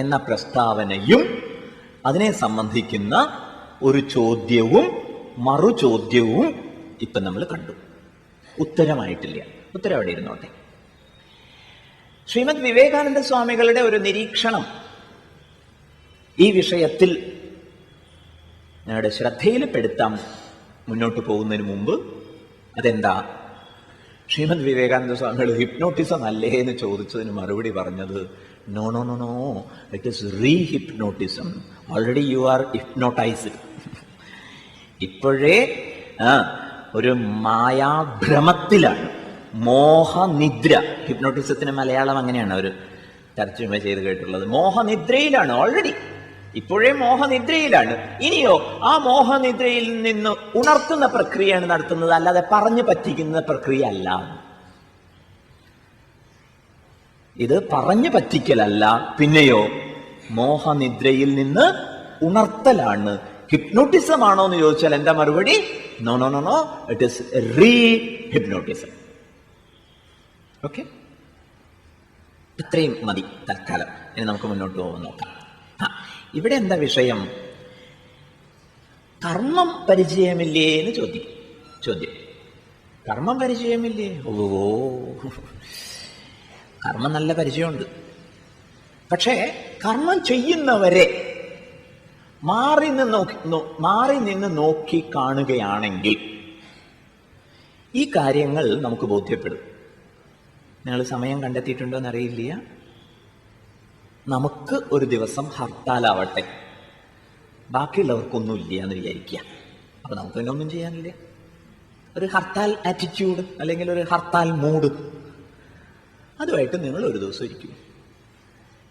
എന്ന പ്രസ്താവനയും അതിനെ സംബന്ധിക്കുന്ന ഒരു ചോദ്യവും മറുചോദ്യവും ഇപ്പൊ നമ്മൾ കണ്ടു. ഉത്തരമായിട്ടില്ല. ഉത്തരം അവിടെ ഇരുന്നോട്ടെ. ശ്രീമദ് വിവേകാനന്ദ സ്വാമികളുടെ ഒരു നിരീക്ഷണം ഈ വിഷയത്തിൽ ഞങ്ങളുടെ ശ്രദ്ധയിൽപ്പെടുത്താം മുന്നോട്ട് പോകുന്നതിന് മുമ്പ്. അതെന്താ? ശ്രീമദ് വിവേകാനന്ദ സ്വാമികൾ ഹിപ്നോട്ടിസം അല്ലേ എന്ന് ചോദിച്ചതിന് മറുപടി പറഞ്ഞത്, no no no no, it is rehypnotism. Already you are hypnotised. ഇപ്പോഴേ ഒരു മായാഭ്രമത്തിലാണ്, മോഹനിദ്ര. ഹിപ്നോട്ടിസത്തിന് മലയാളം അങ്ങനെയാണ് അവർ തർജ്ജമ ചെയ്ത് കേട്ടുള്ളത്. മോഹനിദ്രയിലാണ് ഓൾറെഡി. ഇപ്പോഴേ മോഹനിദ്രയിലാണ്. ഇനിയോ ആ മോഹനിദ്രയിൽ നിന്ന് ഉണർത്തുന്ന പ്രക്രിയയാണ് നടത്തുന്നത്, അല്ലാതെ പറഞ്ഞു പറ്റിക്കുന്ന പ്രക്രിയ അല്ല. ഇത് പറഞ്ഞു പറ്റിക്കലല്ല, പിന്നെയോ മോഹനിദ്രയിൽ നിന്ന് ഉണർത്തലാണ്. ഹിപ്നോട്ടിസം ആണോ എന്ന് ചോദിച്ചാൽ എന്താ മറുപടി? No no no no, it is rehypnotism. Okay, ഇത്രയും മതി തൽക്കാലം. ഇനി നമുക്ക് മുന്നോട്ട് പോകാൻ നോക്കാം. ഇവിടെ എന്താ വിഷയം? കർമ്മം പരിചയമില്ലേ എന്ന് ചോദ്യം. കർമ്മം പരിചയമില്ലേ? ഓ, കർമ്മം നല്ല പരിചയമുണ്ട്. പക്ഷേ കർമ്മം ചെയ്യുന്നവരെ മാറി നിന്ന് നോക്കി കാണുകയാണെങ്കിൽ ഈ കാര്യങ്ങൾ നമുക്ക് ബോധ്യപ്പെടും. നിങ്ങൾ സമയം കണ്ടെത്തിയിട്ടുണ്ടോ എന്നറിയില്ല. നമുക്ക് ഒരു ദിവസം ഹർത്താലാവട്ടെ, ബാക്കിയുള്ളവർക്കൊന്നും ഇല്ല എന്ന് വിചാരിക്കുക. അപ്പൊ നമുക്ക് തന്നെ ഒന്നും ചെയ്യാനില്ല. ഒരു ഹർത്താൽ ആറ്റിറ്റ്യൂഡ് അല്ലെങ്കിൽ ഒരു ഹർത്താൽ മൂഡ്, അതുമായിട്ട് നിങ്ങൾ ഒരു ദിവസം ഇരിക്കും.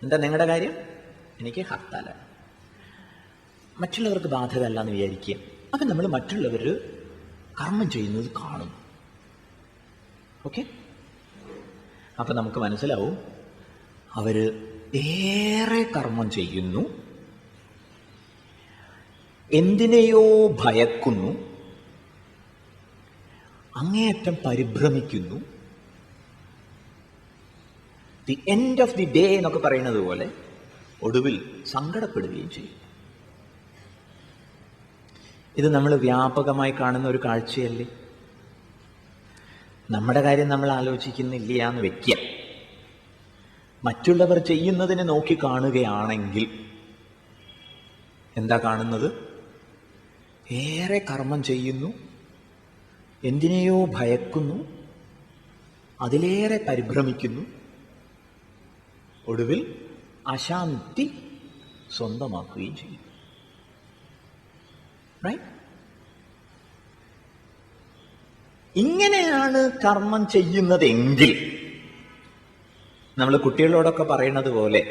എന്താ നിങ്ങളുടെ കാര്യം? എനിക്ക് ഹർത്താലാണ്, മറ്റുള്ളവർക്ക് ബാധകമല്ല എന്ന് വിചാരിക്കുക. അപ്പൊ നമ്മൾ മറ്റുള്ളവർ കർമ്മം ചെയ്യുന്നത് കാണും. ഓക്കെ, അപ്പൊ നമുക്ക് മനസ്സിലാവും അവര് ഏറെ കർമ്മം ചെയ്യുന്നു, എന്തിനെയോ ഭയക്കുന്നു, അങ്ങേയറ്റം പരിഭ്രമിക്കുന്നു, the end of the day എന്നൊക്കെ പറയുന്നത് പോലെ ഒടുവിൽ സങ്കടപ്പെടുകയും ചെയ്യും. ഇത് നമ്മൾ വ്യാപകമായി കാണുന്ന ഒരു കാഴ്ചയല്ലേ? നമ്മുടെ കാര്യം നമ്മൾ ആലോചിക്കുന്നില്ല എന്ന് വെക്കുക. മറ്റുള്ളവർ ചെയ്യുന്നതിനെ നോക്കി കാണുകയാണെങ്കിൽ എന്താ കാണുന്നത്? ഏറെ കർമ്മം ചെയ്യുന്നു, എന്തിനെയോ ഭയക്കുന്നു, അതിലേറെ പരിഭ്രമിക്കുന്നു, ഒടുവിൽ അശാന്തി സ്വന്തമാക്കുകയും ചെയ്യും. റൈറ്റ്? ഇങ്ങനെയാണ് കർമ്മം ചെയ്യുന്നതെങ്കിൽ നമ്മൾ കുട്ടികളോടൊക്കെ പറയുന്നത് പോലെ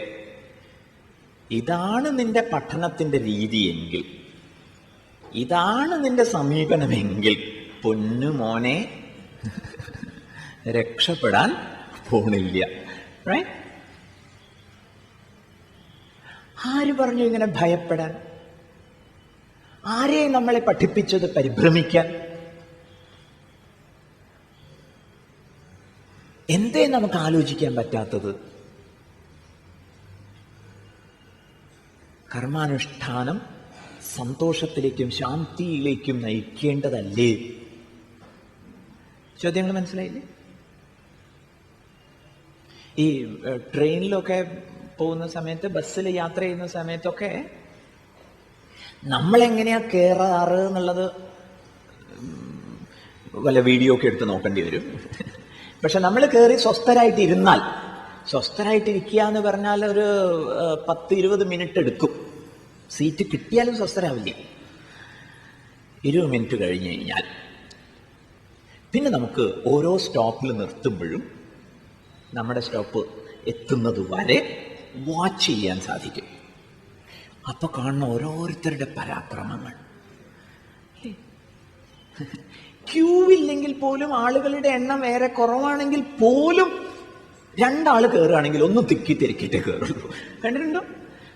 ഇതാണ് നിന്റെ പഠനത്തിന്റെ രീതിയെങ്കിൽ, ഇതാണ് നിന്റെ സമീപനമെങ്കിൽ, പൊന്നുമോനെ രക്ഷപ്പെടാൻ പോണില്ല. റൈറ്റ്? ആര് പറഞ്ഞു ഇങ്ങനെ ഭയപ്പെടാൻ? ആരെയും നമ്മളെ പഠിപ്പിച്ചത് പരിഭ്രമിക്കാൻ? എന്തേ നമുക്ക് ആലോചിക്കാൻ പറ്റാത്തത്? കർമാനുഷ്ഠാനം സന്തോഷത്തിലേക്കും ശാന്തിയിലേക്കും നയിക്കേണ്ടതല്ലേ? ചോദ്യങ്ങൾ മനസ്സിലായില്ലേ? ഈ ട്രെയിനിലൊക്കെ പോകുന്ന സമയത്ത്, ബസ്സിൽ യാത്ര ചെയ്യുന്ന സമയത്തൊക്കെ നമ്മളെങ്ങനെയാ കയറാറ് എന്നുള്ളത് വല്ല വീഡിയോ ഒക്കെ എടുത്ത് നോക്കേണ്ടി വരും. പക്ഷെ നമ്മൾ കയറി സ്വസ്ഥരായിട്ടിരുന്നാൽ, സ്വസ്ഥരായിട്ടിരിക്കുക എന്ന് പറഞ്ഞാൽ ഒരു 10-20 മിനിറ്റ് എടുക്കും. സീറ്റ് കിട്ടിയാലും സ്വസ്ഥരാവില്ല. 20 മിനിറ്റ് കഴിഞ്ഞ് കഴിഞ്ഞാൽ പിന്നെ നമുക്ക് ഓരോ സ്റ്റോപ്പിൽ നിർത്തുമ്പോഴും നമ്മുടെ സ്റ്റോപ്പ് എത്തുന്നത് വരെ വാച്ച് ചെയ്യാൻ സാധിക്കും. അപ്പൊ കാണുന്ന ഓരോരുത്തരുടെ പരാക്രമങ്ങൾ. ക്യൂ ഇല്ലെങ്കിൽ പോലും, ആളുകളുടെ എണ്ണം ഏറെ കുറവാണെങ്കിൽ പോലും 2 ആള് കയറുകയാണെങ്കിൽ ഒന്ന് തിക്കി തിരക്കിട്ടേ കയറുള്ളൂ. കണ്ടിട്ടുണ്ടോ?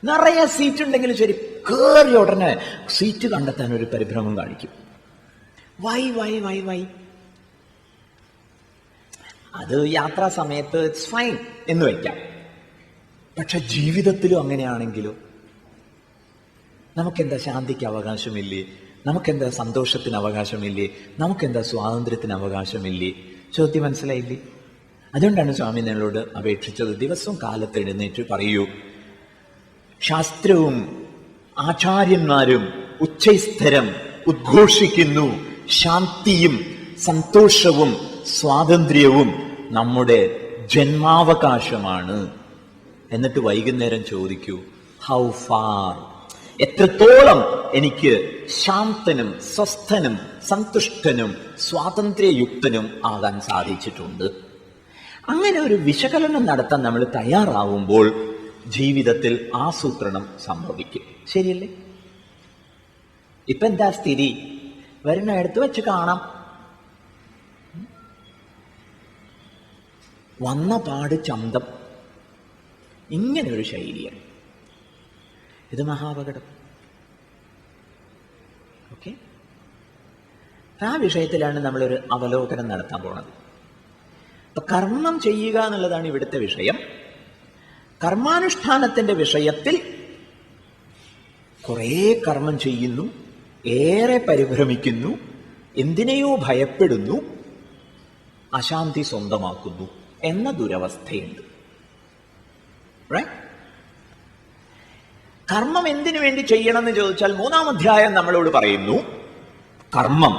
നിറയെ സീറ്റ് ഉണ്ടെങ്കിലും ശരി, കയറിയ ഉടനെ സീറ്റ് കണ്ടെത്താൻ ഒരു പരിഭ്രമം കാണിക്കും. വൈ വൈ വൈ വൈ അത് യാത്രാ സമയത്ത് ഇറ്റ്സ് ഫൈൻ എന്ന് വയ്ക്കാം. പക്ഷെ ജീവിതത്തിലും അങ്ങനെയാണെങ്കിലോ? നമുക്കെന്താ ശാന്തിക്ക് അവകാശമില്ലേ? നമുക്കെന്താ സന്തോഷത്തിന് അവകാശമില്ലേ? നമുക്കെന്താ സ്വാതന്ത്ര്യത്തിന് അവകാശമില്ലേ? ചോദ്യം മനസ്സിലായില്ലേ? അതുകൊണ്ടാണ് സ്വാമി നിങ്ങളോട് അപേക്ഷിച്ചത്, ദിവസവും കാലത്ത് എഴുന്നേറ്റ് പറയൂ, ശാസ്ത്രവും ആചാര്യന്മാരും ഉച്ചൈസ്തരം ഉദ്ഘോഷിക്കുന്നു, ശാന്തിയും സന്തോഷവും സ്വാതന്ത്ര്യവും നമ്മുടെ ജന്മാവകാശമാണ്. എന്നിട്ട് വൈകുന്നേരം ചോദിക്കൂ, ഹൗ ഫാർ, എത്രത്തോളം എനിക്ക് ശാന്തനും സ്വസ്ഥനും സന്തുഷ്ടനും സ്വാതന്ത്ര്യയുക്തനും ആകാൻ സാധിച്ചിട്ടുണ്ട്. അങ്ങനെ ഒരു വിശകലനം നടത്താൻ നമ്മൾ തയ്യാറാവുമ്പോൾ ജീവിതത്തിൽ ആസൂത്രണം സംഭവിക്കും. ശരിയല്ലേ? ഇപ്പൊ എന്താ സ്ഥിതി? വരുന്ന എടുത്ത് വെച്ച് കാണാം. വന്ന പാട് ചന്തം, ഇങ്ങനെ ഒരു ശൈലിയാണ്. ഇത് മഹാപകടം. ഓക്കെ, ആ വിഷയത്തിലാണ് നമ്മളൊരു അവലോകനം നടത്താൻ പോണത്. അപ്പൊ കർമ്മം ചെയ്യുക എന്നുള്ളതാണ് ഇവിടുത്തെ വിഷയം. കർമാനുഷ്ഠാനത്തിന്റെ വിഷയത്തിൽ കുറേ കർമ്മം ചെയ്യുന്നു, ഏറെ പരിഭ്രമിക്കുന്നു, എന്തിനെയോ ഭയപ്പെടുന്നു, അശാന്തി സ്വന്തമാക്കുന്നു എന്ന ദുരവസ്ഥയുണ്ട്. കർമ്മം എന്തിനു വേണ്ടി ചെയ്യണമെന്ന് ചോദിച്ചാൽ 3-ാം അധ്യായം നമ്മളോട് പറയുന്നു, കർമ്മം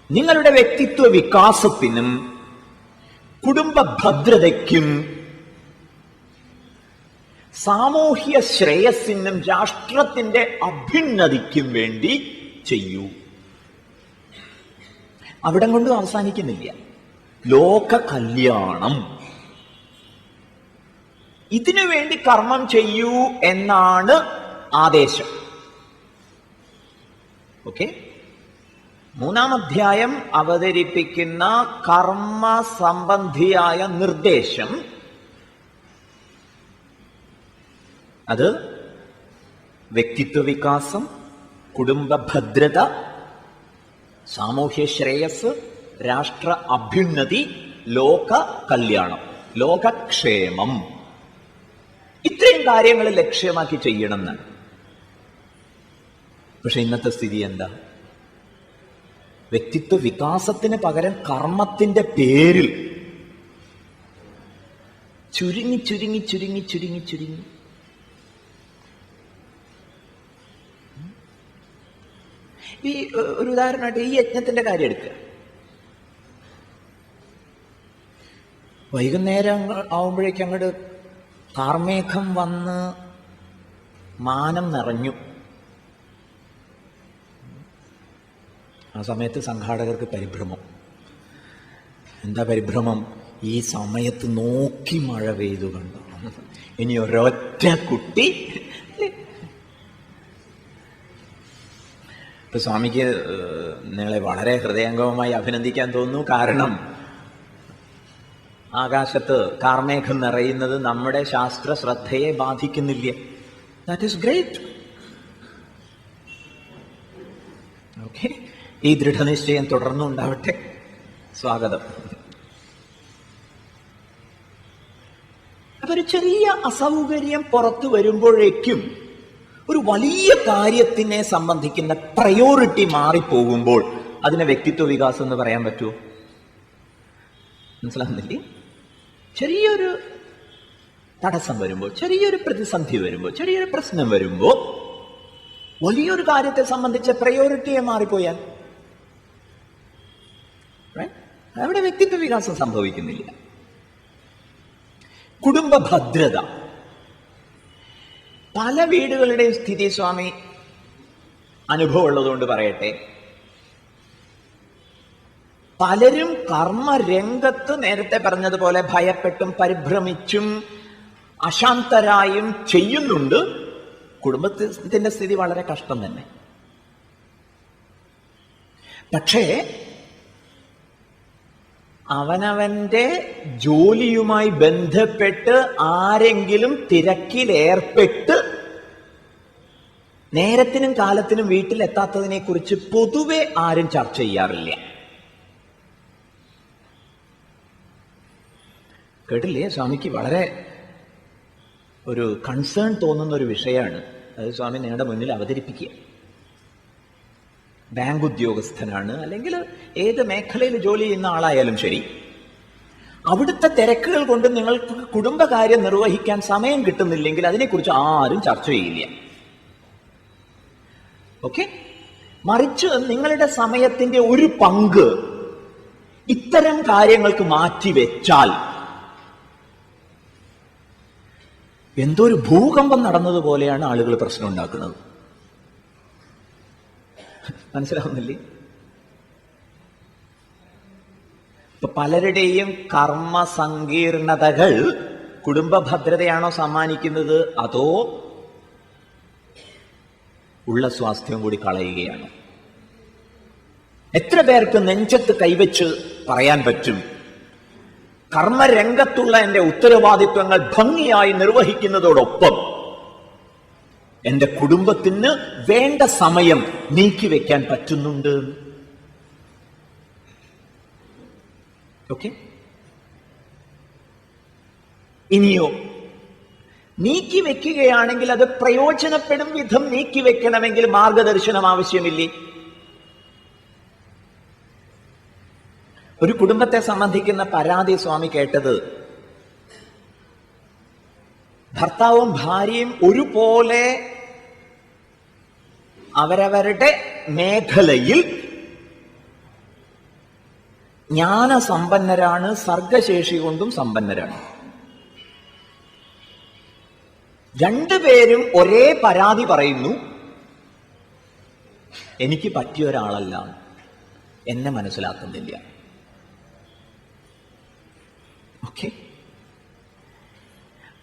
നിങ്ങളുടെ വ്യക്തിത്വ വികാസത്തിനും കുടുംബ ഭദ്രതയ്ക്കും സാമൂഹ്യ ശ്രേയസ്സിനും രാഷ്ട്രത്തിന്റെ അഭ്യുന്നതിക്കും വേണ്ടി ചെയ്യൂ. അവിടം കൊണ്ടും അവസാനിക്കുന്നില്ല. ലോക കല്യാണം, ഇതിനു വേണ്ടി കർമ്മം ചെയ്യൂ എന്നാണ് ആദേശം. ഓക്കെ, 3-ാം അധ്യായം അവതരിപ്പിക്കുന്ന കർമ്മ സംബന്ധിയായ നിർദ്ദേശം അത് വ്യക്തിത്വ വികാസം, കുടുംബ ഭദ്രത, സാമൂഹ്യ ശ്രേയസ്, രാഷ്ട്ര അഭ്യുന്നതി, ലോക കല്യാണം, ലോകക്ഷേമം. ഇത്രയും കാര്യങ്ങൾ ലക്ഷ്യമാക്കി ചെയ്യണമെന്നാണ്. പക്ഷെ ഇന്നത്തെ സ്ഥിതി എന്താ? വ്യക്തിത്വ വികാസത്തിന് പകരം കർമ്മത്തിന്റെ പേരിൽ ചുരുങ്ങി ചുരുങ്ങി ചുരുങ്ങി ചുരുങ്ങി ചുരുങ്ങി ഈ ഒരു ഉദാഹരണമായിട്ട് ഈ യജ്ഞത്തിന്റെ കാര്യം എടുക്കുക. വൈകുന്നേരം ആവുമ്പോഴേക്കും അങ്ങോട്ട് കാർമേഘം വന്ന് മാനം നിറഞ്ഞു. ആ സമയത്ത് സംഘാടകർക്ക് പരിഭ്രമം. എന്താ പരിഭ്രമം? ഈ സമയത്ത് നോക്കി മഴ പെയ്തു കണ്ടു, ഇനി ഒരൊറ്റ കുട്ടി. ഇപ്പൊ സ്വാമിക്ക് നിങ്ങളെ വളരെ ഹൃദയംഗമമായി അഭിനന്ദിക്കാൻ തോന്നുന്നു. കാരണം ആകാശത്ത് കാർമേഘം നിറയുന്നത് നമ്മുടെ ശാസ്ത്ര ശ്രദ്ധയെ ബാധിക്കുന്നില്ല. That is great. ഓക്കെ, ഈ ദൃഢനിശ്ചയം തുടർന്നുണ്ടാവട്ടെ. സ്വാഗതം. അപ്പൊ ഒരു ചെറിയ അസൗകര്യം പുറത്തു വരുമ്പോഴേക്കും ഒരു വലിയ കാര്യത്തിനെ സംബന്ധിക്കുന്ന പ്രയോറിറ്റി മാറിപ്പോകുമ്പോൾ അതിനെ വ്യക്തിത്വ വികാസം എന്ന് പറയാൻ പറ്റുമോ? മനസ്സിലാകുന്നില്ലേ? ചെറിയൊരു തടസ്സം വരുമ്പോൾ, ചെറിയൊരു പ്രതിസന്ധി വരുമ്പോൾ, ചെറിയൊരു പ്രശ്നം വരുമ്പോൾ വലിയൊരു കാര്യത്തെ സംബന്ധിച്ച പ്രയോറിറ്റിയെ മാറിപ്പോയാൽ അവിടെ വ്യക്തിത്വ വികാസം സംഭവിക്കുന്നില്ല. കുടുംബ ഭദ്രത. പല വീടുകളുടെയും സ്ഥിതി സ്വാമി അനുഭവം ഉള്ളതുകൊണ്ട് പറയട്ടെ. പലരും കർമ്മരംഗത്ത് നേരത്തെ പറഞ്ഞതുപോലെ ഭയപ്പെട്ടും പരിഭ്രമിച്ചും അശാന്തരായും ചെയ്യുന്നുണ്ട്. കുടുംബത്തിന്റെ സ്ഥിതി വളരെ കഷ്ടം തന്നെ. പക്ഷേ അവനവന്റെ ജോലിയുമായി ബന്ധപ്പെട്ട് ആരെങ്കിലും തിരക്കിലേർപ്പെട്ട് നേരത്തിനും കാലത്തിനും വീട്ടിലെത്താത്തതിനെ കുറിച്ച് പൊതുവെ ആരും ചർച്ച ചെയ്യാറില്ല. കേട്ടില്ലേ? സ്വാമിക്ക് വളരെ ഒരു കൺസേൺ തോന്നുന്ന ഒരു വിഷയമാണ് അത്. സ്വാമി നിങ്ങളുടെ മുന്നിൽ അവതരിപ്പിക്കുക. ബാങ്ക് ഉദ്യോഗസ്ഥനാണ്, അല്ലെങ്കിൽ ഏത് മേഖലയിൽ ജോലി ചെയ്യുന്ന ആളായാലും ശരി, അവിടുത്തെ തിരക്കുകൾ കൊണ്ട് നിങ്ങൾക്ക് കുടുംബകാര്യം നിർവഹിക്കാൻ സമയം കിട്ടുന്നില്ലെങ്കിൽ അതിനെക്കുറിച്ച് ആരും ചർച്ച ചെയ്യില്ല. ഓക്കെ? മറിച്ച് നിങ്ങളുടെ സമയത്തിന്റെ ഒരു പങ്ക് ഇത്തരം കാര്യങ്ങൾക്ക് മാറ്റിവെച്ചാൽ എന്തോ ഒരു ഭൂകമ്പം നടന്നതുപോലെയാണ് ആളുകൾ പ്രശ്നം ഉണ്ടാക്കുന്നത്. മനസ്സിലാവുന്നില്ലേ? ഇപ്പൊ പലരുടെയും കർമ്മ സങ്കീർണതകൾ കുടുംബ ഭദ്രതയാണോ സമ്മാനിക്കുന്നത്, അതോ ഉള്ള സ്വാസ്ഥ്യം കൂടി കളയുകയാണ്? എത്ര പേർക്ക് നെഞ്ചത്ത് കൈവച്ച് പറയാൻ പറ്റും, കർമ്മരംഗത്തുള്ള എന്റെ ഉത്തരവാദിത്വങ്ങൾ ഭംഗിയായി നിർവഹിക്കുന്നതോടൊപ്പം എന്റെ കുടുംബത്തിന് വേണ്ട സമയം നീക്കിവെക്കാൻ പറ്റുന്നുണ്ട്? ഓക്കെ? ഇനിയോ നീക്കിവെക്കുകയാണെങ്കിൽ അത് പ്രയോജനപ്പെടും വിധം നീക്കിവെക്കണമെങ്കിൽ മാർഗദർശനം ആവശ്യമില്ലേ? ഒരു കുടുംബത്തെ സംബന്ധിക്കുന്ന പരാതി സ്വാമി കേട്ടത്, ഭർത്താവും ഭാര്യയും ഒരുപോലെ അവരവരുടെ മേഖലയിൽ ജ്ഞാനസമ്പന്നരാണ്, സർഗശേഷി കൊണ്ടും സമ്പന്നരാണ്. രണ്ടുപേരും ഒരേ പരാതി പറയുന്നു, എനിക്ക് പറ്റിയ ഒരാളല്ല, എന്നെ മനസ്സിലാക്കുന്നില്ല. ഓക്കെ?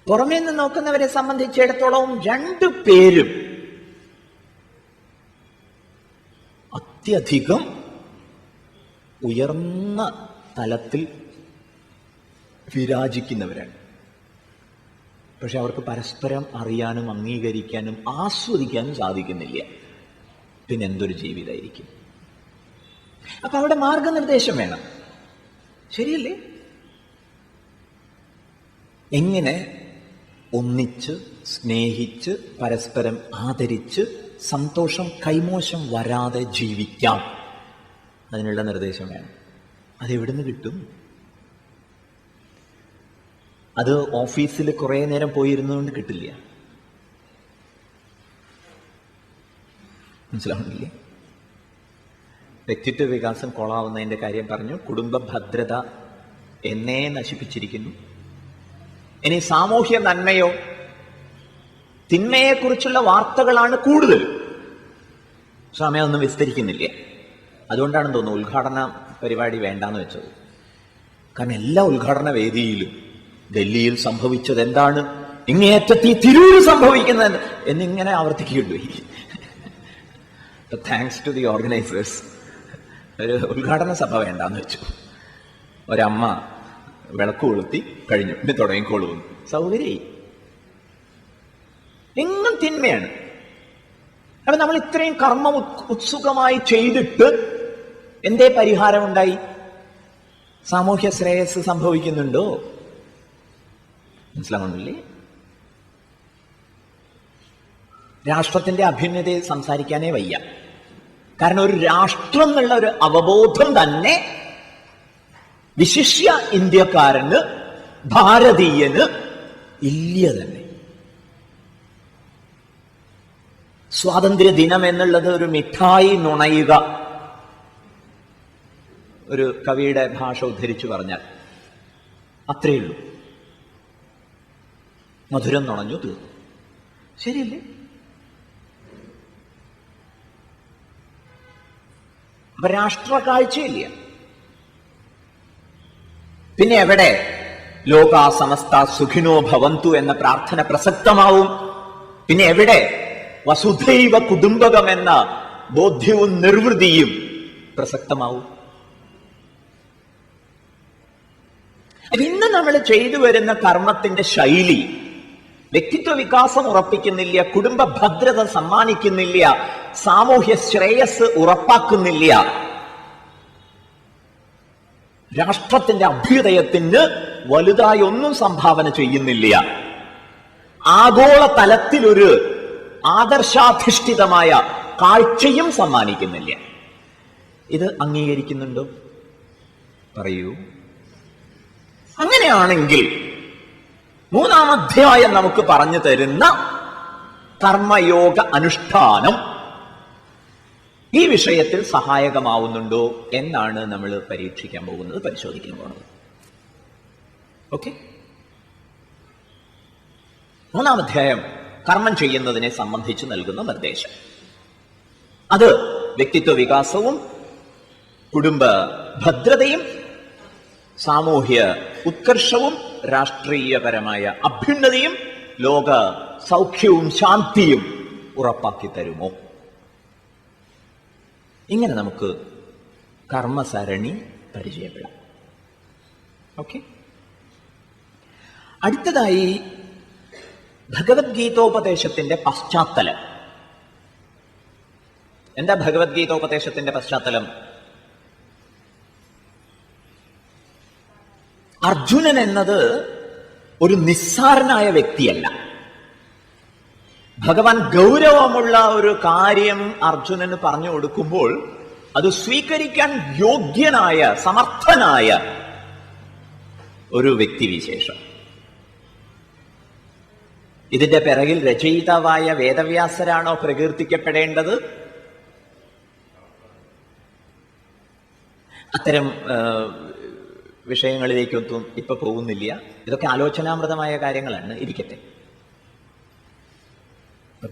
പുറമേ നിന്ന് നോക്കുന്നവരെ സംബന്ധിച്ചിടത്തോളം രണ്ടുപേരും അത്യധികം ഉയർന്ന തലത്തിൽ വിരാജിക്കുന്നവരാണ്. പക്ഷെ അവർക്ക് പരസ്പരം അറിയാനും അംഗീകരിക്കാനും ആസ്വദിക്കാനും സാധിക്കുന്നില്ല. പിന്നെ എന്തൊരു ജീവിതമായിരിക്കും? അപ്പൊ അവിടെ മാർഗനിർദ്ദേശം വേണം. ശരിയല്ലേ? എങ്ങനെ ഒന്നിച്ച് സ്നേഹിച്ച് പരസ്പരം ആദരിച്ച് സന്തോഷം കൈമോശം വരാതെ ജീവിക്കാം, അതിനുള്ള നിർദ്ദേശം വേണം. അതെവിടുന്ന് കിട്ടും? അത് ഓഫീസിൽ കുറേ നേരം പോയിരുന്നുകൊണ്ട് കിട്ടില്ല. മനസ്സിലാവുന്നില്ലേ? വ്യക്തിത്വ വികാസം കൊളാവുന്നതിൻ്റെ കാര്യം പറഞ്ഞു. കുടുംബ ഭദ്രത എന്നെ നശിപ്പിച്ചിരിക്കുന്നു. ഇനി സാമൂഹ്യ നന്മയോ തിന്മയെക്കുറിച്ചുള്ള വാർത്തകളാണ് കൂടുതൽ. സമയം ഒന്നും വിസ്തരിക്കുന്നില്ല. അതുകൊണ്ടാണെന്ന് തോന്നുന്നു ഉദ്ഘാടന പരിപാടി വേണ്ടാന്ന് വെച്ചത്. കാരണം എല്ലാ ഉദ്ഘാടന വേദിയിലും ഡൽഹിയിൽ സംഭവിച്ചത് എന്താണ്, ഇങ്ങേയറ്റത്ത് തിരൂർ സംഭവിക്കുന്നത് എന്നിങ്ങനെ ആവർത്തിക്കുകയുണ്ടായി. താങ്ക്സ് ടു ദി ഓർഗനൈസേഴ്സ് ഒരു ഉദ്ഘാടന സഭ വേണ്ടാന്ന് വെച്ചു. ഒരമ്മ വിളക്ക് കൊളുത്തി കഴിഞ്ഞു, ഇനി തുടങ്ങിക്കോളൂ. സൗകര്യ എങ്ങും തിന്മയാണ്. അപ്പൊ നമ്മൾ ഇത്രയും കർമ്മ ഉത്സുകമായി ചെയ്തിട്ട് എന്തേ പരിഹാരമുണ്ടായി? സാമൂഹ്യ ശ്രേയസ് സംഭവിക്കുന്നുണ്ടോ? മനസ്സിലാവുന്നില്ലേ? രാഷ്ട്രത്തിന്റെ അഭ്യുന്നതയെ സംസാരിക്കാനേ വയ്യ. കാരണം ഒരു രാഷ്ട്രം എന്നുള്ള ഒരു അവബോധം തന്നെ വിശിഷ്യ ഇന്ത്യക്കാരന്, ഭാരതീയന് ഇല്ല തന്നെ. സ്വാതന്ത്ര്യ ദിനം എന്നുള്ളത് ഒരു മിഠായി നുണയുക, ഒരു കവിയുടെ ഭാഷ ഉദ്ധരിച്ചു പറഞ്ഞാൽ അത്രയേ ഉള്ളൂ. മധുരം നുണഞ്ഞു തീർന്നു. ശരിയല്ലേ? അപ്പൊ രാഷ്ട്ര കാഴ്ചയില്ല. പിന്നെ എവിടെ ലോകാ സമസ്ത സുഖിനോ ഭവന്തു എന്ന പ്രാർത്ഥന പ്രസക്തമാവും? പിന്നെ എവിടെ വസുധൈവ കുടുംബകം എന്ന ബോധ്യവും നിർവൃതിയും പ്രസക്തമാവും? ഇന്ന് നമ്മൾ ചെയ്തു വരുന്ന കർമ്മത്തിന്റെ ശൈലി വ്യക്തിത്വ വികാസം ഉറപ്പിക്കുന്നില്ല, കുടുംബ ഭദ്രത സമ്മാനിക്കുന്നില്ല, സാമൂഹ്യ ശ്രേയസ് ഉറപ്പാക്കുന്നില്ല, രാഷ്ട്രത്തിന്റെ അഭ്യുദയത്തിന് വലുതായി ഒന്നും സംഭാവന ചെയ്യുന്നില്ല, ആഗോള തലത്തിലൊരു ആദർശാധിഷ്ഠിതമായ കാഴ്ചയും സമ്മാനിക്കുന്നില്ല. ഇത് അംഗീകരിക്കുന്നുണ്ടോ? പറയൂ. അങ്ങനെയാണെങ്കിൽ മൂന്നാം അധ്യായം നമുക്ക് പറഞ്ഞു തരുന്ന കർമ്മയോഗ അനുഷ്ഠാനം ഈ വിഷയത്തിൽ സഹായകമാവുന്നുണ്ടോ എന്നാണ് നമ്മൾ പരീക്ഷിക്കാൻ പോകുന്നത്, പരിശോധിക്കാൻ പോകുന്നത്. ഓക്കെ? മൂന്നാം അധ്യായം കർമ്മം ചെയ്യുന്നതിനെ സംബന്ധിച്ച് നൽകുന്ന നിർദ്ദേശം. അത് വ്യക്തിത്വ വികാസവും കുടുംബ ഭദ്രതയും സാമൂഹ്യ ഉത്കർഷവും രാഷ്ട്രീയപരമായ അഭ്യുന്നതിയും ലോക സൗഖ്യവും ശാന്തിയും ഉറപ്പാക്കി തരുമോ? ഇങ്ങനെ നമുക്ക് കർമ്മസരണി പരിചയപ്പെടാം. ഓക്കെ? അടുത്തതായി ഭഗവത്ഗീതോപദേശത്തിന്റെ പശ്ചാത്തലം. എന്താ ഭഗവത്ഗീതോപദേശത്തിന്റെ പശ്ചാത്തലം? അർജുനൻ എന്നത് ഒരു നിസ്സാരനായ വ്യക്തിയല്ല. ഭഗവാൻ ഗൗരവമുള്ള ഒരു കാര്യം അർജുനന് പറഞ്ഞു കൊടുക്കുമ്പോൾ അത് സ്വീകരിക്കാൻ യോഗ്യനായ, സമർത്ഥനായ ഒരു വ്യക്തിവിശേഷം. ഇതിന്റെ പിറകിൽ രചയിതാവായ വേദവ്യാസരാണോ പ്രകീർത്തിക്കപ്പെടേണ്ടത്? അത്തരം വിഷയങ്ങളിലേക്കൊന്നും ഇപ്പൊ പോകുന്നില്ല. ഇതൊക്കെ ആലോചനാമൃതമായ കാര്യങ്ങളാണ്, ഇരിക്കട്ടെ.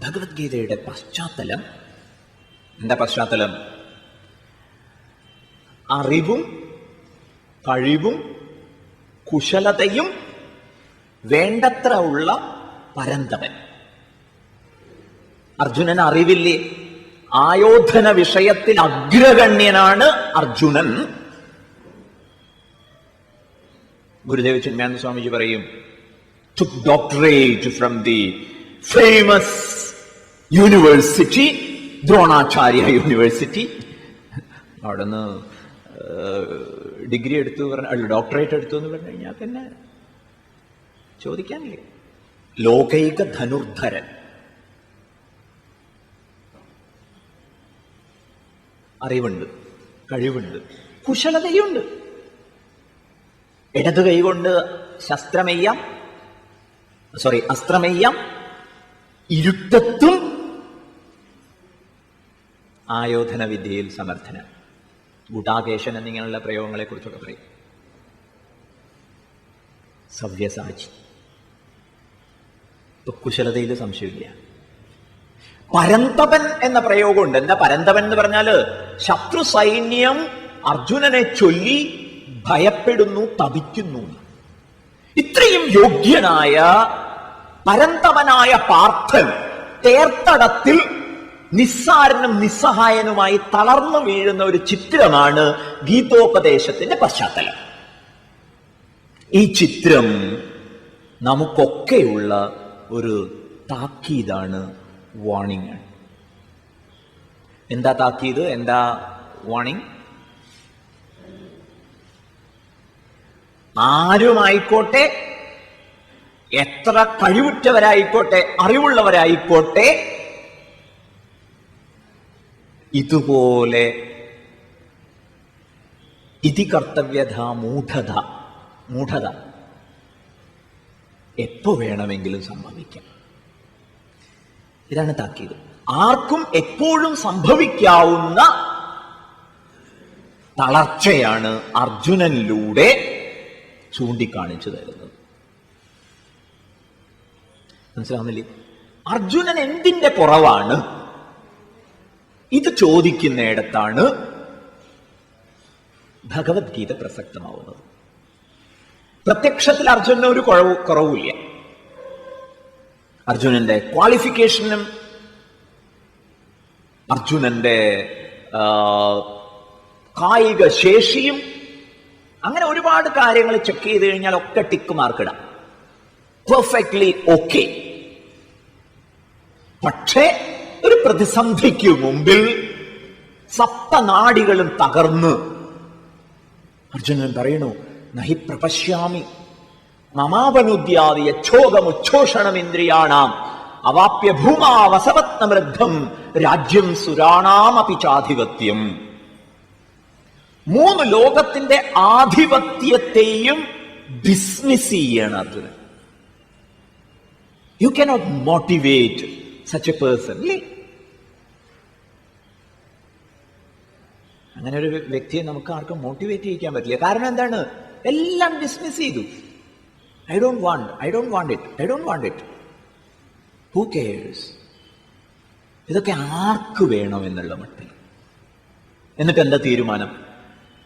ഭഗവത്ഗീതയുടെ പശ്ചാത്തലം എന്താ? പശ്ചാത്തലം അറിവും കഴിവും കുശലതയും വേണ്ടത്ര ഉള്ള പരന്തപൻ. അർജുനൻ അറിവില്ലേ? ആയോധന വിഷയത്തിൽ അഗ്രഗണ്യനാണ് അർജുനൻ. ഗുരുദേവ് ചിന്മയാനന്ദ സ്വാമിജി പറയും, took doctorate from the famous university, Dronacharya university. അവിടെ നിന്ന് ഡിഗ്രി എടുത്തു, ഡോക്ടറേറ്റ് എടുത്തു എന്ന് പറഞ്ഞു കഴിഞ്ഞാൽ പിന്നെ ചോദിക്കാനില്ലേ? ലോകൈക ധനുർധരൻ, അറിവുണ്ട്, കഴിവുണ്ട്, കുശലതയുണ്ട്. ഇടതു കൈകൊണ്ട് അസ്ത്രമെയ്യാം, ഇരുട്ടത്തും ആയോധന വിദ്യയിൽ സമർത്ഥന. ഗുഡാകേശൻ എന്നിങ്ങനെയുള്ള പ്രയോഗങ്ങളെ കുറിച്ചൊക്കെ പറയും. സവ്യസാചി, ഇപ്പൊ കുശലതയിൽ സംശയമില്ല. പരന്തപൻ എന്ന പ്രയോഗമുണ്ട്. എന്താ പരന്തപൻ എന്ന് പറഞ്ഞാല്? ശത്രു സൈന്യം അർജുനനെ ചൊല്ലി ഭയപ്പെടുന്നു, തപിക്കുന്നു. ഇത്രയും യോഗ്യനായ പരന്തപനായ പാർത്ഥൻ തേർത്തടത്തിൽ നിസ്സാരനും നിസ്സഹായനുമായി തളർന്നു വീഴുന്ന ഒരു ചിത്രമാണ് ഗീതോപദേശത്തിന്റെ പശ്ചാത്തലം. ഈ ചിത്രം നമുക്കൊക്കെയുള്ള ഒരു താക്കീതാണ്, വാണിംഗ്. എന്താ താക്കീത്? എന്താ വാണിംഗ്? ആരുമായിക്കോട്ടെ, എത്ര കഴിവുറ്റവരായിക്കോട്ടെ, അറിവുള്ളവരായിക്കോട്ടെ, ഇതുപോലെ ഇതി കർത്തവ്യത മൂഢത എപ്പോ വേണമെങ്കിലും സംഭവിക്കാം. ഇതാണ് താക്കീത്. ആർക്കും എപ്പോഴും സംഭവിക്കാവുന്ന തളർച്ചയാണ് അർജുനനിലൂടെ ചൂണ്ടിക്കാണിച്ചു തരുന്നത്. മനസ്സിലാവുന്നില്ലേ? അർജുനൻ എന്തിന്റെ കുറവാണ്? ഇത് ചോദിക്കുന്നിടത്താണ് ഭഗവത്ഗീത പ്രസക്തമാവുന്നത്. പ്രത്യക്ഷത്തിൽ അർജുനന് ഒരു കുറവില്ല. അർജുനന്റെ ക്വാളിഫിക്കേഷനും അർജുനന്റെ കായിക ശേഷിയും അങ്ങനെ ഒരുപാട് കാര്യങ്ങൾ ചെക്ക് ചെയ്ത് കഴിഞ്ഞാൽ ഒക്കെ ടിക്ക് മാർക്കിടാം. Perfectly okay. പക്ഷേ ഒരു പ്രതിസന്ധിക്ക് മുമ്പിൽ സപ്തനാഡികളും തകർന്ന് അർജുനൻ പറയണു, നഹി പ്രപശ്യാമി മമാപനുദ്യാദി യച്ഛോകമുച്ഛോഷണമിന്ദ്രിയാണാം അവാപ്യ ഭൂമാവസവത്നമൃദ്ധം രാജ്യം സുരാണാമപി ചാധിപത്യം. 3 ലോകത്തിന്റെ ആധിപത്യത്തെയും ഡിസ്മിസ് ചെയ്യാണ് Arjunan. You cannot motivate such A person. അല്ലേ? അങ്ങനെ ഒരു വ്യക്തിയെ നമുക്ക് ആർക്കും മോട്ടിവേറ്റ് ചെയ്യിക്കാൻ പറ്റില്ല. കാരണം എന്താണ്? എല്ലാം ഡിസ്മിസ് ചെയ്തു. I don't want it. Who cares? ഇതൊക്കെ ആർക്ക് വേണം എന്നുള്ള മട്ടിൽ. എന്നിട്ട് എന്താ തീരുമാനം?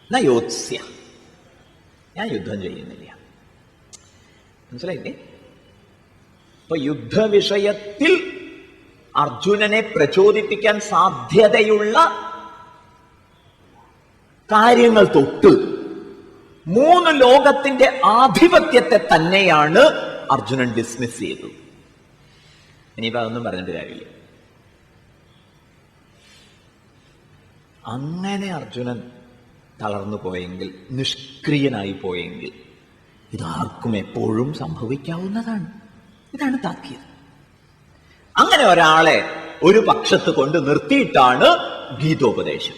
നയോത്സ്യ, ഞാൻ യുദ്ധം ചെയ്യുന്നില്ല. മനസ്സിലായില്ലേ? ഇപ്പൊ യുദ്ധവിഷയത്തിൽ അർജുനനെ പ്രചോദിപ്പിക്കാൻ സാധ്യതയുള്ള കാര്യങ്ങൾ തൊട്ട് 3 ലോകത്തിന്റെ ആധിപത്യത്തെ തന്നെയാണ് അർജുനൻ ഡിസ്മിസ് ചെയ്തത്. ഇനിയിപ്പോ അതൊന്നും പറഞ്ഞിട്ട് കാര്യമില്ല. അങ്ങനെ അർജുനൻ തളർന്നു പോയെങ്കിൽ, നിഷ്ക്രിയനായി പോയെങ്കിൽ, ഇതാർക്കും എപ്പോഴും സംഭവിക്കാവുന്നതാണ്. ഇതാണ് താക്കീത്. അങ്ങനെ ഒരാളെ ഒരു പക്ഷത്ത് കൊണ്ട് നിർത്തിയിട്ടാണ് ഗീതോപദേശം.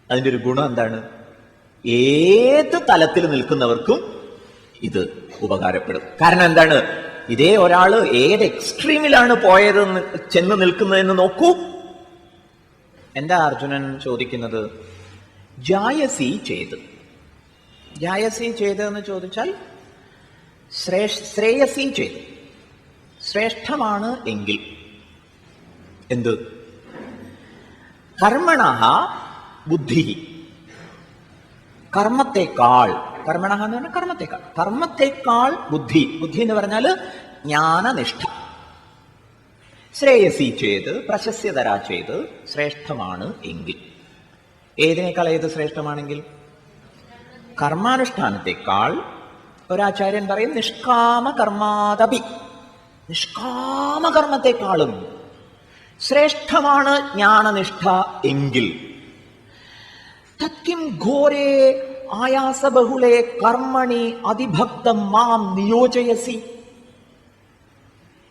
അതിൻ്റെ ഒരു ഗുണം എന്താണ്? ഏത് തലത്തിൽ നിൽക്കുന്നവർക്കും ഇത് ഉപകാരപ്പെടും. കാരണം എന്താണ്? ഇതേ ഒരാള് ഏത് എക്സ്ട്രീമിലാണ് പോയതെന്ന് ചെന്ന് നിൽക്കുന്നതെന്ന് നോക്കൂ. എന്താ അർജുനൻ ചോദിക്കുന്നത്? ജായസി ചെയ്ത് എന്ന് ചോദിച്ചാൽ ശ്രേയസി ചെയ്ത്, ശ്രേഷ്ഠമാണ് എങ്കിൽ. എന്ത്? കർമ്മണഃ ബുദ്ധി, കർമ്മത്തെക്കാൾ ബുദ്ധി എന്ന് പറഞ്ഞാൽ ജ്ഞാനനിഷ്ഠ. ശ്രേയസി ചെയ്ത്, പ്രശസ്യതരാ ചെയ്ത്, ശ്രേഷ്ഠമാണ് എങ്കിൽ. ഏതിനേക്കാൾ ഏത് ശ്രേഷ്ഠമാണെങ്കിൽ? കർമാനുഷ്ഠാനത്തെക്കാൾ. ഒരാചാര്യൻ പറയും നിഷ്കാമകർമാദപി, നിഷ്കാമകർമ്മത്തെക്കാളും ശ്രേഷ്ഠമാണ് ജ്ഞാനനിഷ്ഠ എങ്കിൽ. തത്കിം ഘോരേ ആയാസബഹുളേ കർമ്മണി അതിഭക്തം മാം നിയോജയസി.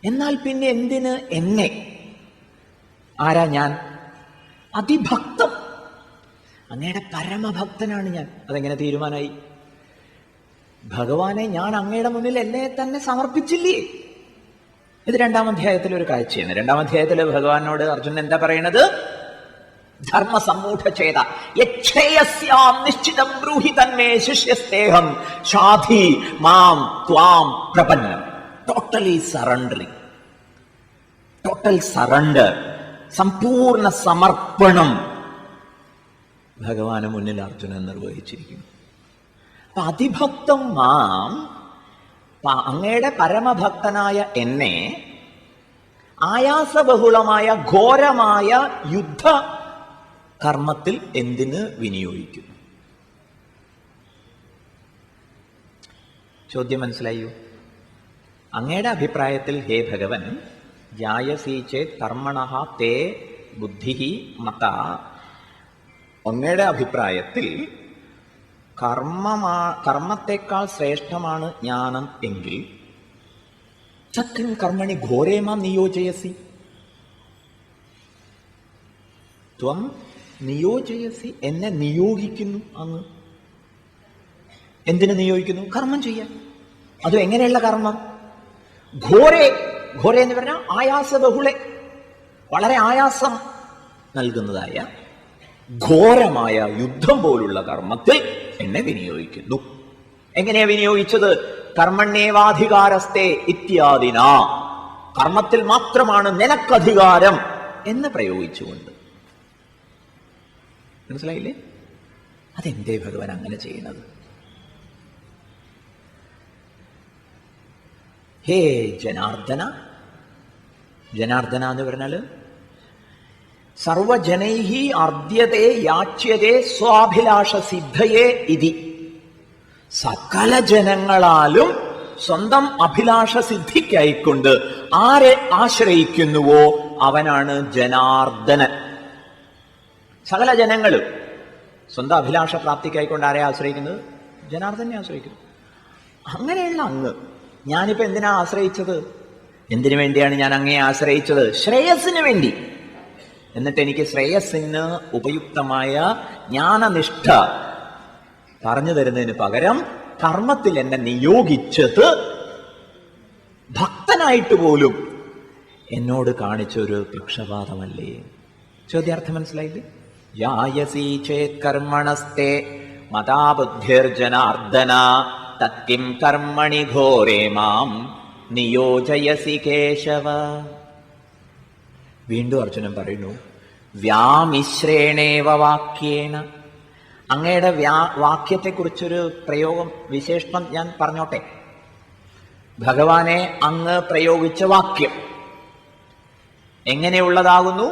എന്നാൽ പിന്നെ എന്തിന് എന്നെ? ആരാ ഞാൻ? അതിഭക്തം, അങ്ങയുടെ പരമഭക്തനാണ് ഞാൻ. അതെങ്ങനെ തീരുമാനമായി? ഭഗവാനെ ഞാൻ അങ്ങയുടെ മുന്നിൽ എന്നെ തന്നെ സമർപ്പിച്ചില്ലേ? ഇത് 2-ാം അധ്യായത്തിലെ ഒരു കാഴ്ചയാണ്. 2-ാം അധ്യായത്തില് ഭഗവാനോട് അർജുനൻ എന്താ പറയണത്? ധർമ്മസമ്മൂഢചേത യച്ഛേയസ്യാം നിശ്ചിതം ബ്രൂഹി തന്മേ ശിഷ്യസ്തേഹം ശാധി മാം ത്വാം പ്രപന്നം. ടോട്ടലി സറണ്ടറിങ്, ടോട്ടൽ സറണ്ടർ, സമ്പൂർണ്ണ സമർപ്പണം ഭഗവാന് മുന്നിൽ അർജുനൻ നിർവഹിച്ചിരിക്കുന്നു. അപ്പൊ അതിഭക്തം മാം, അങ്ങയുടെ പരമഭക്തനായ എന്നെ ആയാസബഹുളമായ ഘോരമായ യുദ്ധ കർമ്മത്തിൽ എന്തിന് വിനിയോഗിക്കുന്നു? ചോദ്യം മനസ്സിലായോ? അങ്ങയുടെ അഭിപ്രായത്തിൽ ഹേ ഭഗവൻ, ജായസി ചേത് കർമ്മണഃ തേ ബുദ്ധിഃ മത, അങ്ങയുടെ അഭിപ്രായത്തിൽ കർമ്മത്തെക്കാൾ ശ്രേഷ്ഠമാണ് ജ്ഞാനം എങ്കിൽ ചക്രം കർമ്മണി ഘോരേമാം നിയോജയസി. ത്വം നിയോജയസി, എന്നെ നിയോഗിക്കുന്നു അങ്ങ്. എന്തിനു നിയോഗിക്കുന്നു? കർമ്മം ചെയ്യാൻ. അതും എങ്ങനെയുള്ള കർമ്മം? ഘോരേ, ഘോരേ എന്ന് പറഞ്ഞാൽ ആയാസബഹുളെ, വളരെ ആയാസം നൽകുന്നതായ ഘോരമായ യുദ്ധം പോലുള്ള കർമ്മത്തിൽ എന്നെ വിനിയോഗിക്കുന്നു. എങ്ങനെയാ വിനിയോഗിച്ചത്? കർമ്മണ്യേവാധികാരസ്തേ ഇത്യാദിന, കർമ്മത്തിൽ മാത്രമാണ് നിനക്കധികാരം എന്ന് പ്രയോഗിച്ചുകൊണ്ട്. മനസ്സിലായില്ലേ? അതെന്തേ ഭഗവാൻ അങ്ങനെ ചെയ്യുന്നത്? ഹേ ജനാർദ്ദന, ജനാർദ്ദന എന്ന് പറഞ്ഞാല് സർവജനൈഹി അർദ്യതേ യാച്യതേ സ്വാഭിലാഷ സിദ്ധയേ ഇതി. സകല ജനങ്ങളാലും സ്വന്തം അഭിലാഷ സിദ്ധിക്കായിക്കൊണ്ട് ആരെ ആശ്രയിക്കുന്നുവോ അവനാണ് ജനാർദ്ദനൻ. സകല ജനങ്ങളും സ്വന്തം അഭിലാഷ പ്രാപ്തിക്കായിക്കൊണ്ട് ആരെ ആശ്രയിക്കുന്നത്? ജനാർദ്ദനെ ആശ്രയിക്കുന്നു. അങ്ങനെയുള്ള അങ്ങ് ഞാനിപ്പോ എന്തിനാ ആശ്രയിച്ചത്? എന്തിനു വേണ്ടിയാണ് ഞാൻ അങ്ങയെ ആശ്രയിച്ചത്? ശ്രേയസ്സിന് വേണ്ടി. എന്നിട്ട് എനിക്ക് ശ്രേയസ്സിന് ഉപയുക്തമായ ജ്ഞാനനിഷ്ഠ പറഞ്ഞു തരുന്നതിന് പകരം കർമ്മത്തിൽ എന്നെ നിയോഗിച്ചത് ഭക്തനായിട്ട് പോലും എന്നോട് കാണിച്ചൊരു പക്ഷപാതമല്ലേ? ചോദ്യാർത്ഥം മനസ്സിലായില്ലേ? യായസീ ചേത് കർമ്മണസ്തേ മതാ ബുദ്ധിർജനാർദ്ദന തത്കിം കർമ്മണി ഘോരേ മാം നിയോജയസി കേശവ. വീണ്ടും അർജുനൻ പറയുന്നു, വ്യാമിശ്രേണേവ വാക്യേന. അങ്ങയുടെ വാക്യത്തെക്കുറിച്ചൊരു പ്രയോഗം, വിശേഷണം ഞാൻ പറഞ്ഞോട്ടെ. ഭഗവാനെ അങ്ങ് പ്രയോഗിച്ച വാക്യം എങ്ങനെയുള്ളതാകുന്നു?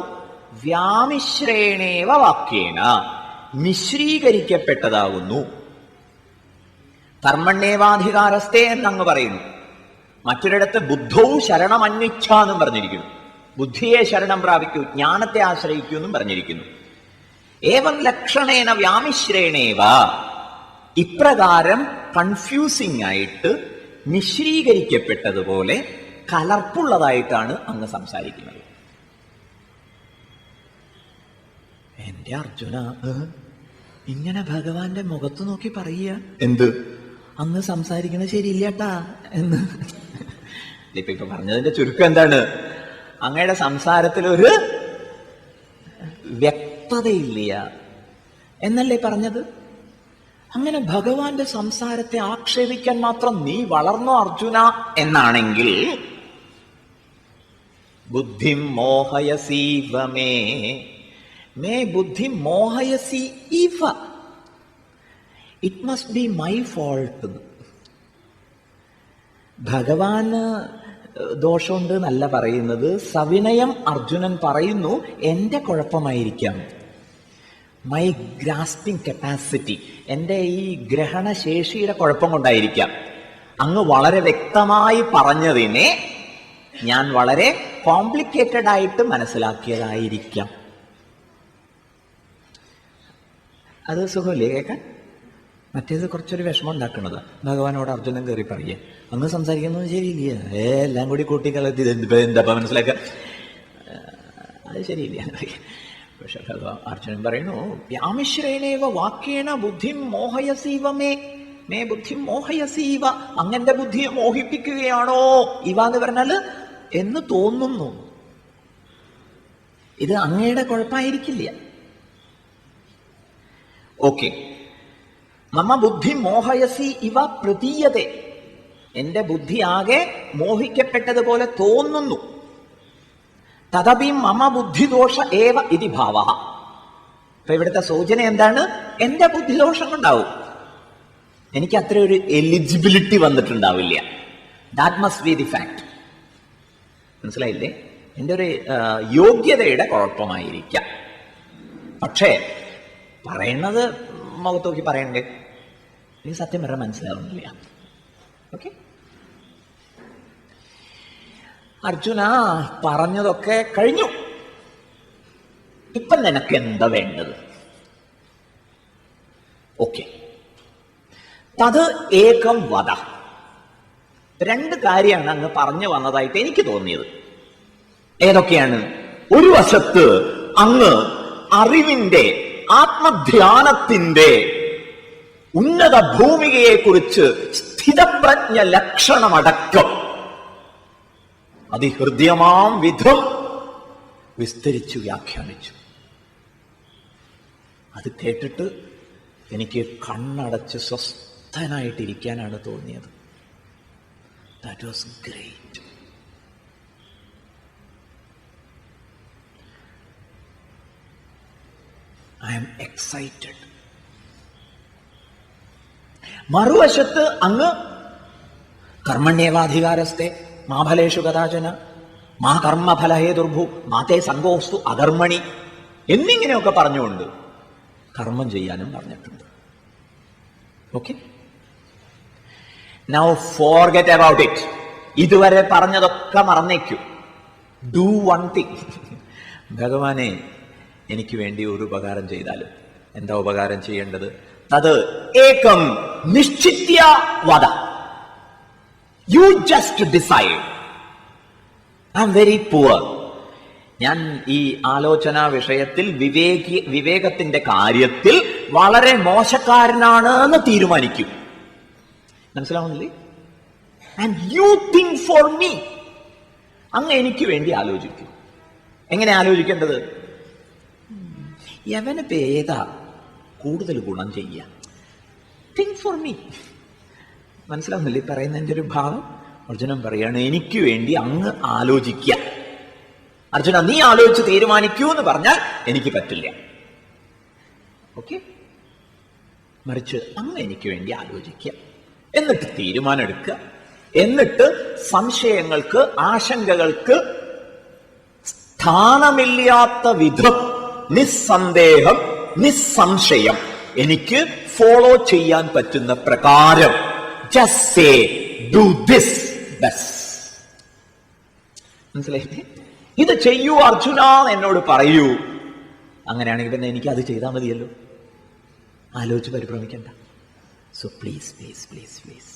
വ്യാമിശ്രേണേവ വാക്യേന, മിശ്രീകരിക്കപ്പെട്ടതാകുന്നു. കർമ്മണ്യേവാധികാരസ്ഥേ എന്നങ്ങ് പറയുന്നു. മറ്റൊരിടത്ത് ബുദ്ധൗ ശരണമന്വിച്ഛ എന്നും പറഞ്ഞിരിക്കുന്നു. ബുദ്ധിയെ ശരണം പ്രാപിക്കൂ, ജ്ഞാനത്തെ ആശ്രയിക്കൂ എന്നും പറഞ്ഞിരിക്കുന്നു. ഏവം ലക്ഷണേന വ്യാമിശ്രേണേവ, ഇപ്രകാരം കൺഫ്യൂസിംഗ് ആയിട്ട് മിശ്രീകരിക്കപ്പെട്ടതുപോലെ കലർപ്പുള്ളതായിട്ടാണ് അങ്ങ് സംസാരിക്കുന്നത്. എന്റെ അർജുന, ഇങ്ങനെ ഭഗവാന്റെ മുഖത്ത് നോക്കി പറയുക, എന്ത് അങ്ങ് സംസാരിക്കണത് ശരിയില്ലാട്ടാ എന്ന്. ഇപ്പൊ പറഞ്ഞതിന്റെ ചുരുക്കം എന്താണ്? അങ്ങയുടെ സംസാരത്തിലൊരു വ്യക്തതയില്ല എന്നല്ലേ പറഞ്ഞത്? അങ്ങനെ ഭഗവാന്റെ സംസാരത്തെ ആക്ഷേപിക്കാൻ മാത്രം നീ വളർന്നോ അർജുന എന്നാണെങ്കിൽ, ബുദ്ധിം മോഹയസീവ മേ ബുദ്ധി മോഹയസി ഇവ, it must be my fault. ഭഗവാന് ദോഷമുണ്ട് എന്നല്ല പറയുന്നത്, സവിനയം അർജുനൻ പറയുന്നു എന്റെ കുഴപ്പമായിരിക്കാം. മൈ ഗ്രാസ്പിംഗ് കപ്പാസിറ്റി, എൻ്റെ ഈ ഗ്രഹണശേഷിയുടെ കുഴപ്പം കൊണ്ടായിരിക്കാം. അങ്ങ് വളരെ വ്യക്തമായി പറഞ്ഞതിനെ ഞാൻ വളരെ കോംപ്ലിക്കേറ്റഡ് ആയിട്ട് മനസ്സിലാക്കിയതായിരിക്കാം. അത് സുഖമില്ലേ കേൾക്കാൻ? മറ്റേത് കുറച്ചൊരു വിഷമം ഉണ്ടാക്കുന്നത്. ഭഗവാനോട് അർജുനൻ കയറി പറയുക, അങ്ങ് സംസാരിക്കുന്നത് ശരിയില്ല, എല്ലാം കൂടി കൂട്ടിക്കളത്തി എന്താ മനസ്സിലാക്കുക, അത് ശരിയില്ല. പക്ഷെ അർജുനൻ പറയുന്നു, വ്യാമിശ്രേണേവ വാക്യേന ബുദ്ധിം മോഹയസീവ മേ ബുദ്ധിം മോഹയസീവ, അങ്ങന്റെ ബുദ്ധിയെ മോഹിപ്പിക്കുകയാണോ ഇവ എന്ന് പറഞ്ഞാല് എന്ന് തോന്നുന്നു. ഇത് അങ്ങയുടെ കുഴപ്പമായിരിക്കില്ല. ഓക്കെ, മമ ബുദ്ധി മോഹയസി ഇവ പ്രതീയതേ, എന്റെ ബുദ്ധി ആകെ മോഹിക്കപ്പെട്ടതുപോലെ തോന്നുന്നു. തദപി മമ ബുദ്ധിദോഷ ഏവ ഇതി ഭാവ. അപ്പൊ ഇവിടുത്തെ സൂചന എന്താണ്? എന്റെ ബുദ്ധിദോഷം ഉണ്ടാവും, എനിക്ക് അത്ര ഒരു എലിജിബിലിറ്റി വന്നിട്ടുണ്ടാവില്ല. That must be the fact. മനസ്സിലായില്ലേ? എൻ്റെ ഒരു യോഗ്യതയുടെ കുഴപ്പമായിരിക്കാം. പക്ഷേ പറയുന്നത് മുഖത്ത് നോക്കി പറയണ്ടേ, എനിക്ക് സത്യം വരെ മനസ്സിലാവുന്നില്ല. ഓക്കെ, അർജുന പറഞ്ഞതൊക്കെ കഴിഞ്ഞു, ഇപ്പൊ നിനക്ക് എന്താ വേണ്ടത്? ഓക്കെ, തത് ഏകം വദ. രണ്ട് കാര്യമാണ് അങ്ങ് പറഞ്ഞു വന്നതായിട്ട് എനിക്ക് തോന്നിയത്. ഏതൊക്കെയാണ്? ഒരു വശത്ത് അങ്ങ് അറിവിന്റെ, ആത്മധ്യാനത്തിന്റെ ഉന്നത ഭൂമികയെക്കുറിച്ച് സ്ഥിതപ്രജ്ഞ ലക്ഷണമടക്കം അതിഹൃദ്യമാം വിധം വിസ്തരിച്ചു വ്യാഖ്യാനിച്ചു. അത് കേട്ടിട്ട് എനിക്ക് കണ്ണടച്ച് സ്വസ്ഥനായിട്ടിരിക്കാനാണ് തോന്നിയത്. That was great. I am excited. മറുവശത്ത് അങ്ങ് കർമ്മണ്യേവാധികാരസ്ഥേ മാ ഫലേഷു കഥാചന മാ കർമ്മഫലഹേതുർഭൂ മാതേ സംഗോസ്തു അകർമ്മണി എന്നിങ്ങനെയൊക്കെ പറഞ്ഞുകൊണ്ട് കർമ്മം ചെയ്യാനും പറഞ്ഞിട്ടുണ്ട്. Okay, now forget about it. ഇതുവരെ പറഞ്ഞതൊക്കെ മറന്നേക്കൂ. Do one thing. ഭഗവാനെ, എനിക്ക് വേണ്ടി ഒരു ഉപകാരം ചെയ്താലും. എന്താ ഉപകാരം ചെയ്യേണ്ടത്? തത് ഏകം നിശ്ചിത്യ വദ. You just decide. I am very poor. ഞാൻ ഈ ആലോചനാ വിഷയത്തിൽ വിവേകത്തിന്റെ കാര്യത്തിൽ വളരെ മോശക്കാരനാണ് എന്ന് തീരുമാനിക്കും. മനസ്സിലാവുന്നില്ലേ? And you think for me. അങ്ങ് എനിക്ക് വേണ്ടി ആലോചിക്കും. എങ്ങനെ ആലോചിക്കേണ്ടത്? യവനിപ്പോ ഏതാ കൂടുതൽ ഗുണം ചെയ്യാം? Think for me. മനസ്സിലാവുന്നില്ലേ പറയുന്നതിന്റെ ഒരു ഭാവം? അർജുനൻ പറയാണ്, എനിക്ക് വേണ്ടി അങ്ങ് ആലോചിക്കുക. അർജുന, നീ ആലോചിച്ച് തീരുമാനിക്കൂ എന്ന് പറഞ്ഞാൽ എനിക്ക് പറ്റില്ല. ഓക്കെ, മറിച്ച് അങ്ങ് എനിക്ക് വേണ്ടി ആലോചിക്കുക, എന്നിട്ട് തീരുമാനം എടുക്കുക, എന്നിട്ട് സംശയങ്ങൾക്ക്, ആശങ്കകൾക്ക് സ്ഥാനമില്ലാത്ത വിധം നിസ്സന്ദേഹം, നിസ്സംശയം എനിക്ക് ഫോളോ ചെയ്യാൻ പറ്റുന്ന പ്രകാരം just say do this best. മനസ്സിലായില്ലേ? ഇത് ചെയ്യൂ അർജുന എന്നോട് പറയൂ. അങ്ങനെയാണെങ്കിൽ പിന്നെ എനിക്ക് അത് ചെയ്താൽ മതിയല്ലോ, ആലോചിച്ച് പരിഭ്രമിക്കണ്ട. So please please please please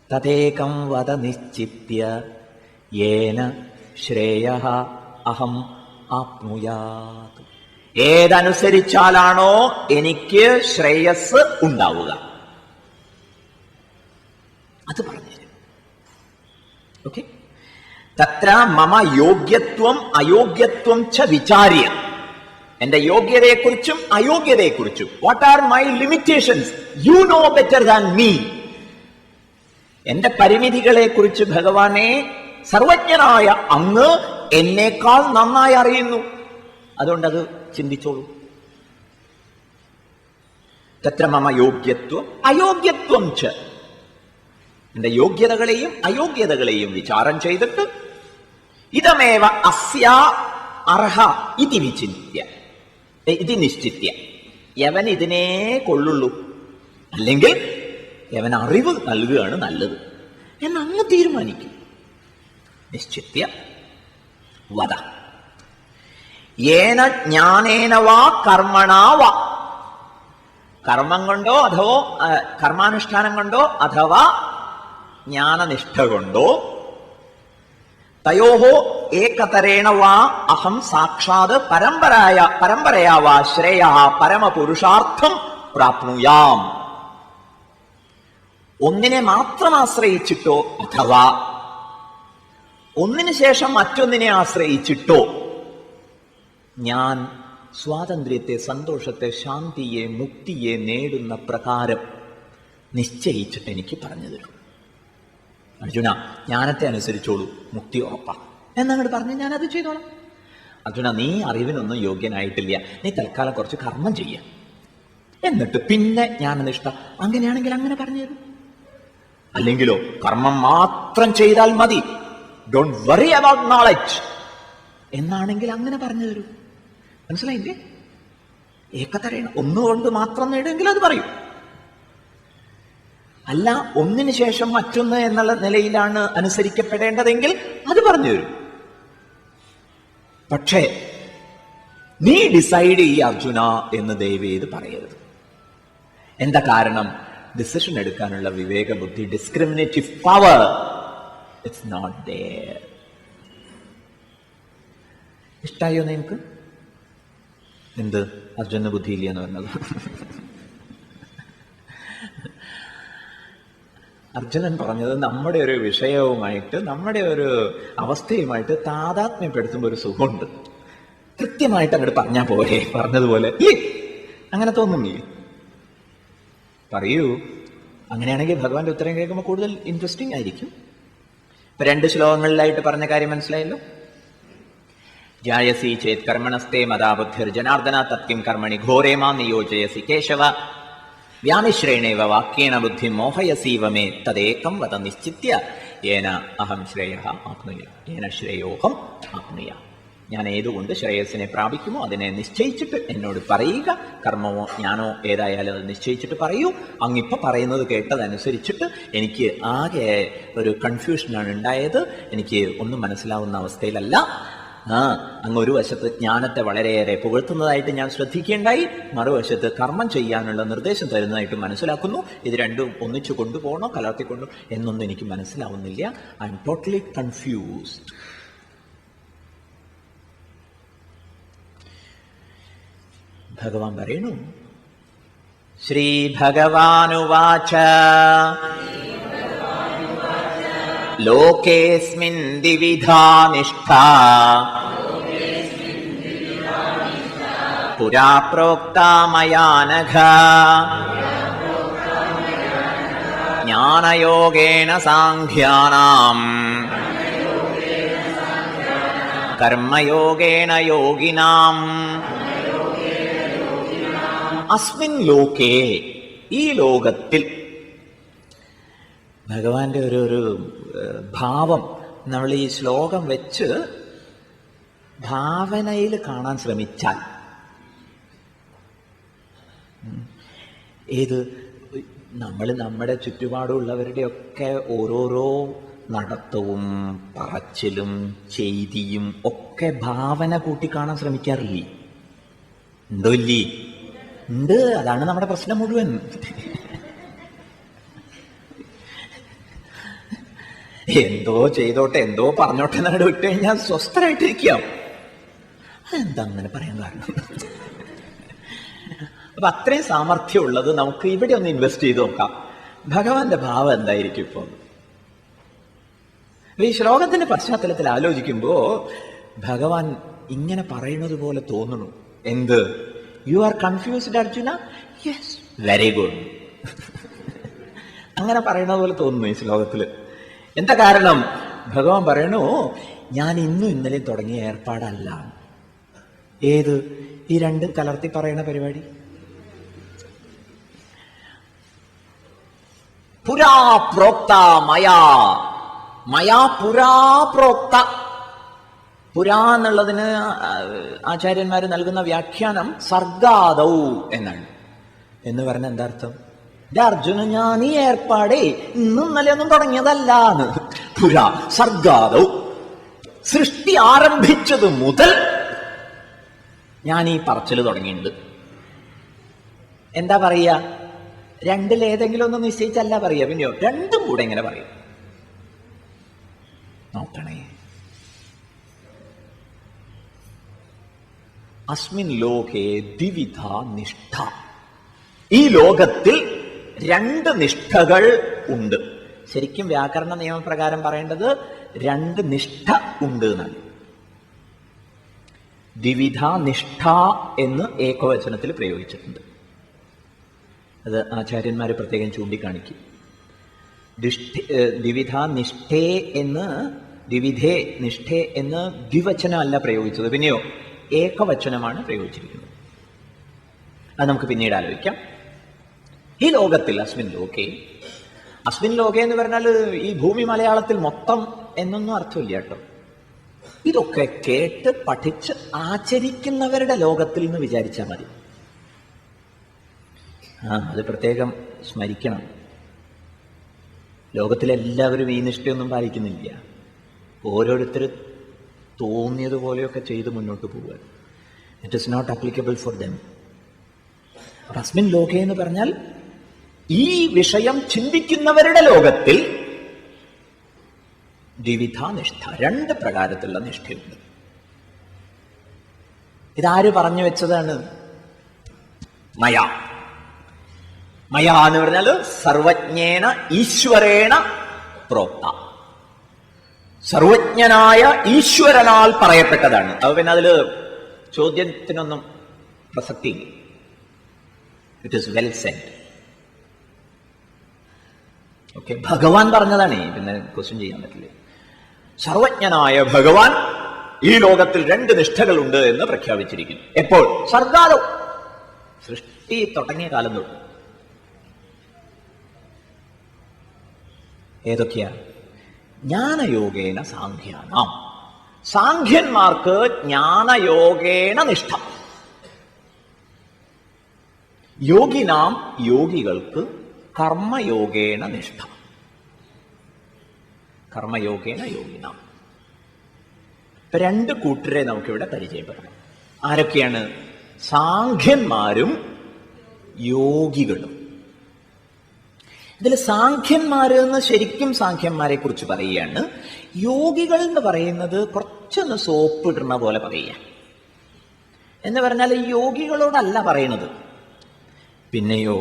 തദേകം വദ നിശ്ചിത്യ യേന ശ്രേയഃ അഹം ആപ്നുയാത്. ഏതനുസരിച്ചാലാണോ എനിക്ക് ശ്രേയസ് ഉണ്ടാവുക അത് പറഞ്ഞുതരും. ഓക്കെ, തത്ര മമ യോഗ്യത്വം അയോഗ്യത്വം ച വിചാര്യ. എന്റെ യോഗ്യതയെക്കുറിച്ചും അയോഗ്യതയെക്കുറിച്ചും, what are my limitations, you know better than me. എന്റെ പരിമിതികളെ കുറിച്ച് ഭഗവാനെ, സർവജ്ഞനായ അങ്ങ് എന്നേക്കാൾ നന്നായി അറിയുന്നു. അതുകൊണ്ടത് ചിന്തിച്ചോളൂ. തത്ര മമ യോഗ്യത്വം അയോഗ്യത്വം ച. എന്റെ യോഗ്യതകളെയും അയോഗ്യതകളെയും വിചാരം ചെയ്തിട്ട് ഇതമേവ അസ്യ അർഹ ഇതി വിചിന്യ ഇതി നിശ്ചിത്യ. യവൻ ഇതിനേ കൊള്ളുള്ളൂ, അല്ലെങ്കിൽ യവൻ അറിവ് നൽകുകയാണ് നല്ലത് എന്നങ്ങ് തീരുമാനിക്കും. നിശ്ചിത്യ വദ. യേന ജ്ഞാനേന വാ കർമ്മണാ വാ. കർമ്മം കൊണ്ടോ അഥവാ കർമാനുഷ്ഠാനം കൊണ്ടോ അഥവാ ജ്ഞാനനിഷ്ഠ കൊണ്ടോ തയോഹോ ഏകതരേണ വാ അഹം സാക്ഷാത് പരമ്പരയാ വാ ശ്രേയ പരമപുരുഷാർത്ഥം പ്രാപ്നുയാം. ഒന്നിനെ മാത്രം ആശ്രയിച്ചിട്ടോ അഥവാ ഒന്നിനു ശേഷം മറ്റൊന്നിനെ ആശ്രയിച്ചിട്ടോ ഞാൻ സ്വാതന്ത്ര്യത്തെ, സന്തോഷത്തെ, ശാന്തിയെ, മുക്തിയെ നേടുന്ന പ്രകാരം നിശ്ചയിച്ചിട്ട് എനിക്ക് പറഞ്ഞു തരും. അർജുന, ജ്ഞാനത്തെ അനുസരിച്ചോളൂ, മുക്തി ഉറപ്പാ എന്നങ്ങോട്ട് പറഞ്ഞ് ഞാനത് ചെയ്തോളാം. അർജുന, നീ അറിവിനൊന്നും യോഗ്യനായിട്ടില്ല, നീ തൽക്കാലം കുറച്ച് കർമ്മം ചെയ്യ, എന്നിട്ട് പിന്നെ ജ്ഞാനനിഷ്ഠ. അങ്ങനെയാണെങ്കിൽ അങ്ങനെ പറഞ്ഞു തരും. അല്ലെങ്കിലോ കർമ്മം മാത്രം ചെയ്താൽ മതി, ഡോണ്ട് വറി അബൌട്ട് നോളജ് എന്നാണെങ്കിൽ അങ്ങനെ പറഞ്ഞു തരൂ. മനസ്സിലായില്ലേ? ഏകതരേണം, ഒന്നുകൊണ്ട് മാത്രം നേടുമെങ്കിൽ അത് പറയും. അല്ല, ഒന്നിനു ശേഷം മറ്റൊന്ന് എന്നുള്ള നിലയിലാണ് അനുസരിക്കപ്പെടേണ്ടതെങ്കിൽ അത് പറഞ്ഞു തരും. പക്ഷേ നീ ഡിസൈഡ് ചെയ്യ അർജുന എന്ന് ദയവേത് പറയരുത്. എന്താ കാരണം? ഡിസിഷൻ എടുക്കാനുള്ള വിവേക ബുദ്ധി, discriminative power, it's not there. ഇഷ്ടായോ നിനക്ക്? എന്ത് അർജുന ബുദ്ധിയില്ല എന്ന് പറഞ്ഞത്? അർജുനൻ പറഞ്ഞത് നമ്മുടെ ഒരു വിഷയവുമായിട്ട്, നമ്മുടെ ഒരു അവസ്ഥയുമായിട്ട് താതാത്മ്യപ്പെടുത്തുമ്പോൾ ഒരു സുഖമുണ്ട്. കൃത്യമായിട്ട് അങ്ങോട്ട് പറഞ്ഞാൽ പോരെ, പറഞ്ഞതുപോലെ അങ്ങനെ തോന്നുന്നില്ലേ? പറയൂ. അങ്ങനെയാണെങ്കിൽ ഭഗവാന്റെ ഉത്തരം കേൾക്കുമ്പോൾ കൂടുതൽ ഇൻട്രസ്റ്റിംഗ് ആയിരിക്കും. ഇപ്പൊ 2 ശ്ലോകങ്ങളിലായിട്ട് പറഞ്ഞ കാര്യം മനസ്സിലായല്ലോ. ജായസി ചേത് കർമ്മണസ്തേ മതാ ബുദ്ധിർ ജനാർദ്ദന തത്കിം കർമ്മണി ഘോരേ മാം നിയോജയസി കേശവ വ്യാമിശ്രേണേവ വാക്യേന ബുദ്ധി മോഹയസീവ മേ തദേകം വദ നിശ്ചിത്യ യേന അഹം ശ്രേയഃ ആപ്നുയാ യേന ശ്രേയോഹം ആപ്നുയാ. ഞാൻ ഏതുകൊണ്ട് ശ്രേയസ്സിനെ പ്രാപിക്കുമോ അതിനെ നിശ്ചയിച്ചിട്ട് എന്നോട് പറയുക. കർമ്മമോ ജ്ഞാനോ ഏതായാലും അത് നിശ്ചയിച്ചിട്ട് പറയൂ. അങ്ങിപ്പോൾ പറയുന്നത് കേട്ടതനുസരിച്ചിട്ട് എനിക്ക് ആകെ ഒരു കൺഫ്യൂഷനാണ് ഉണ്ടായത്. എനിക്ക് ഒന്നും മനസ്സിലാവുന്ന അവസ്ഥയിലല്ല. അങ്ങ് ഒരു വശത്ത് ജ്ഞാനത്തെ വളരെയേറെ പുകഴ്ത്തുന്നതായിട്ട് ഞാൻ ശ്രദ്ധിക്കേണ്ടായി, മറുവശത്ത് കർമ്മം ചെയ്യാനുള്ള നിർദ്ദേശം തരുന്നതായിട്ട് മനസ്സിലാക്കുന്നു. ഇത് രണ്ടും ഒന്നിച്ചു കൊണ്ടുപോകണോ കലർത്തിക്കൊണ്ടോ എന്നൊന്നും എനിക്ക് മനസ്സിലാവുന്നില്ല. I am totally confused. ഭഗവാൻ പറയണു, ശ്രീ ഭഗവാനുവാച ലോകേസ്മിൻ ദ്വിവിധാ നിഷ്ഠാ പുരാ പ്രോക്താ മയാ നഘ ജ്ഞാനയോഗേന സാംഖ്യാനാം കർമ്മയോഗേന യോഗിനാം. അസ്മിൻ ലോകേ, ഈ ലോകത്തിൽ. ഭഗവാന്റെ ഒരു ഭാവം നമ്മൾ ഈ ശ്ലോകം വെച്ച് ഭാവനയിൽ കാണാൻ ശ്രമിച്ചാൽ, ഏത് നമ്മൾ നമ്മുടെ ചുറ്റുപാടുള്ളവരുടെയൊക്കെ ഓരോരോ നടത്തവും പറച്ചിലും ചെയ്തിയും ഒക്കെ ഭാവന കൂട്ടി കാണാൻ ശ്രമിക്കാറില്ലേ? ഉണ്ടോ ഇല്ലേ? ഉണ്ട്. അതാണ് നമ്മുടെ പ്രശ്നം മുഴുവൻ. എന്തോ ചെയ്തോട്ടെ, എന്തോ പറഞ്ഞോട്ടെ എന്നങ്ങോട്ട് വിട്ടു കഴിഞ്ഞാൽ സ്വസ്ഥരായിട്ടിരിക്കാം. എന്താ അങ്ങനെ പറയാൻ കാരണം? അപ്പൊ അത്രയും സാമർഥ്യമുള്ളത് നമുക്ക് ഇവിടെ ഒന്ന് ഇൻവെസ്റ്റ് ചെയ്ത് നോക്കാം. ഭഗവാന്റെ ഭാവം എന്തായിരിക്കും ഇപ്പോൾ? ഈ ശ്ലോകത്തിന്റെ പശ്ചാത്തലത്തിൽ ആലോചിക്കുമ്പോ ഭഗവാൻ ഇങ്ങനെ പറയുന്നത് പോലെ തോന്നുന്നു. എന്ത്? You are confused Arjuna? Yes, very good. അങ്ങനെ പറയുന്നത് പോലെ തോന്നുന്നു ഈ ശ്ലോകത്തില്. എന്താ കാരണം? ഭഗവാൻ പറയണു, ഞാൻ ഇന്നും ഇന്നലെയും തുടങ്ങിയ ഏർപ്പാടല്ല. ഏത്? ഈ രണ്ട് കലർത്തി പറയുന്ന പരിപാടി. പുരാ പ്രോക്ത മയാ, മയാ പുരാ പ്രോക്ത. പുരാ എന്നുള്ളതിന് ആചാര്യന്മാർ നൽകുന്ന വ്യാഖ്യാനം സർഗാദൗ എന്നാണ്. എന്ന് പറഞ്ഞ എന്താ അർത്ഥം? അർജുന, ഞാൻ ഈ ഏർപ്പാടേ ഇന്നും ഇന്നലെയൊന്നും തുടങ്ങിയതല്ലാന്ന്. പുരാ സർഗാദൗ, സൃഷ്ടി ആരംഭിച്ചത് മുതൽ ഞാൻ ഈ പറച്ചില് തുടങ്ങിയിട്ടുണ്ട്. എന്താ പറയുക? രണ്ടിലേതെങ്കിലും ഒന്ന് നിശ്ചയിച്ചല്ല പറയുക, പിന്നെയോ രണ്ടും കൂടെ എങ്ങനെ പറയും? നോക്കണേ. അസ്മിൻ ലോകേ ദ്വിവിധ നിഷ്ഠ. ഈ ലോകത്തിൽ രണ്ട് നിഷ്ഠകൾ ഉണ്ട്. ശരിക്കും വ്യാകരണ നിയമപ്രകാരം പറയേണ്ടത് രണ്ട് നിഷ്ഠ ഉണ്ട് എന്നാണ്. ദ്വിവിധ നിഷ്ഠ എന്ന് ഏകവചനത്തിൽ പ്രയോഗിച്ചിട്ടുണ്ട്. അത് ആചാര്യന്മാർ പ്രത്യേകം ചൂണ്ടിക്കാണിക്കും. ദ്വിവിധ നിഷ്ഠേ എന്ന്, ദ്വിവിധേ നിഷ്ഠേ എന്ന് ദ്വിവചനമല്ല പ്രയോഗിച്ചത്, പിന്നെയോ ഏകവചനമാണ് പ്രയോഗിച്ചിരിക്കുന്നത്. അത് നമുക്ക് പിന്നീട് ആലോചിക്കാം. ഈ ലോകത്തിൽ അസ്മിൻ ലോകേ, അസ്മിൻ ലോകേ എന്ന് പറഞ്ഞാൽ ഈ ഭൂമി മലയാളത്തിൽ മൊത്തം എന്നൊന്നും അർത്ഥമില്ല കേട്ടോ. ഇതൊക്കെ കേട്ട് പഠിച്ച് ആചരിക്കുന്നവരുടെ ലോകത്തിൽ നിന്ന് വിചാരിച്ചാൽ മതി. അത് പ്രത്യേകം സ്മരിക്കണം. ലോകത്തിലെല്ലാവരും ഈ നിഷ്ഠയൊന്നും പാലിക്കുന്നില്ല. ഓരോരുത്തർ തോന്നിയതുപോലെയൊക്കെ ചെയ്ത് മുന്നോട്ട് പോവുക. It is not applicable for them. അസ്മിൻ ലോകേ എന്ന് പറഞ്ഞാൽ ഈ വിഷയം ചിന്തിക്കുന്നവരുടെ ലോകത്തിൽ ദ്വിവിധ നിഷ്ഠ, രണ്ട് പ്രകാരത്തിലുള്ള നിഷ്ഠയുണ്ട്. ഇതാര് പറഞ്ഞു വെച്ചതാണ്? മയാ. മയാ എന്ന് പറഞ്ഞാൽ സർവജ്ഞേന ഈശ്വരേണ പ്രോക്ത, സർവജ്ഞനായ ഈശ്വരനാൽ പറയപ്പെട്ടതാണ്. അത് പിന്നെ അതില് ചോദ്യത്തിനൊന്നും പ്രസക്തിയില്ല. It is well said. Okay, Bhagavan പറഞ്ഞതാണ്, പിന്നെ ക്വസ്റ്റ്യൻ ചെയ്യാൻ പറ്റില്ല. സർവജ്ഞനായ ഭഗവാൻ ഈ ലോകത്തിൽ രണ്ട് നിഷ്ഠകളുണ്ട് എന്ന് പ്രഖ്യാപിച്ചിരിക്കുന്നു. എപ്പോൾ? സർഗാദം, സൃഷ്ടി തുടങ്ങിയ കാലം തൊട്ട്. ഏതൊക്കെയാ? ജ്ഞാനയോഗേന സാഖ്യാനാം. സാഖ്യന്മാർക്ക് ജ്ഞാനയോഗേന നിഷ്ഠ, യോഗിനാം യോഗികൾക്ക് കർമ്മയോഗേന നിഷ്ഠ. കർമ്മയോഗേന യോഗിനാം. ഇപ്പൊ രണ്ട് കൂട്ടരെ നമുക്കിവിടെ പരിചയപ്പെടണം. ആരൊക്കെയാണ്? സാഖ്യന്മാരും യോഗികളും. ഇതിൽ സാഖ്യന്മാര് എന്ന് ശരിക്കും സാഖ്യന്മാരെ കുറിച്ച് പറയുകയാണ്. യോഗികൾ എന്ന് പറയുന്നത് കുറച്ചൊന്ന് സോപ്പ് ഇടുന്ന പോലെ പറയുക എന്ന് പറഞ്ഞാൽ യോഗികളോടല്ല പറയുന്നത്, പിന്നെയോ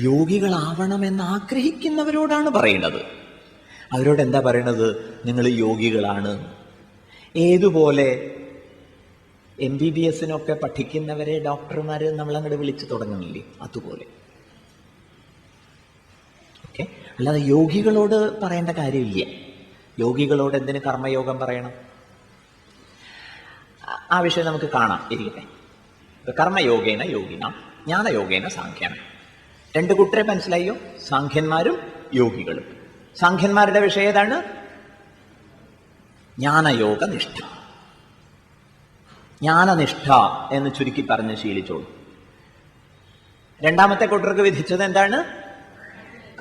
യോഗികളാവണമെന്ന് ആഗ്രഹിക്കുന്നവരോടാണ് പറയുന്നത്. അവരോട് എന്താ പറയണത്? നിങ്ങൾ യോഗികളാണ്. ഏതുപോലെ MBBS പഠിക്കുന്നവരെ ഡോക്ടർമാര് നമ്മളങ്ങോട്ട് വിളിച്ചു തുടങ്ങുന്നില്ലേ, അതുപോലെ. ഓക്കെ, അല്ലാതെ യോഗികളോട് പറയേണ്ട കാര്യമില്ല. യോഗികളോട് എന്തിന് കർമ്മയോഗം പറയണം? ആ വിഷയം നമുക്ക് കാണാം, ഇരിക്കട്ടെ. കർമ്മയോഗേന യോഗിന, ജ്ഞാനയോഗേന സാഖ്യാന. രണ്ട് കൂട്ടരെ മനസ്സിലായോ? സാഖ്യന്മാരും യോഗികളും. സാഖ്യന്മാരുടെ വിഷയം ഏതാണ്? ജ്ഞാനയോഗ നിഷ്ഠ. ജ്ഞാനനിഷ്ഠ എന്ന് ചുരുക്കി പറഞ്ഞ് ശീലിച്ചോളൂ. രണ്ടാമത്തെ കൂട്ടർക്ക് വിധിച്ചത് എന്താണ്?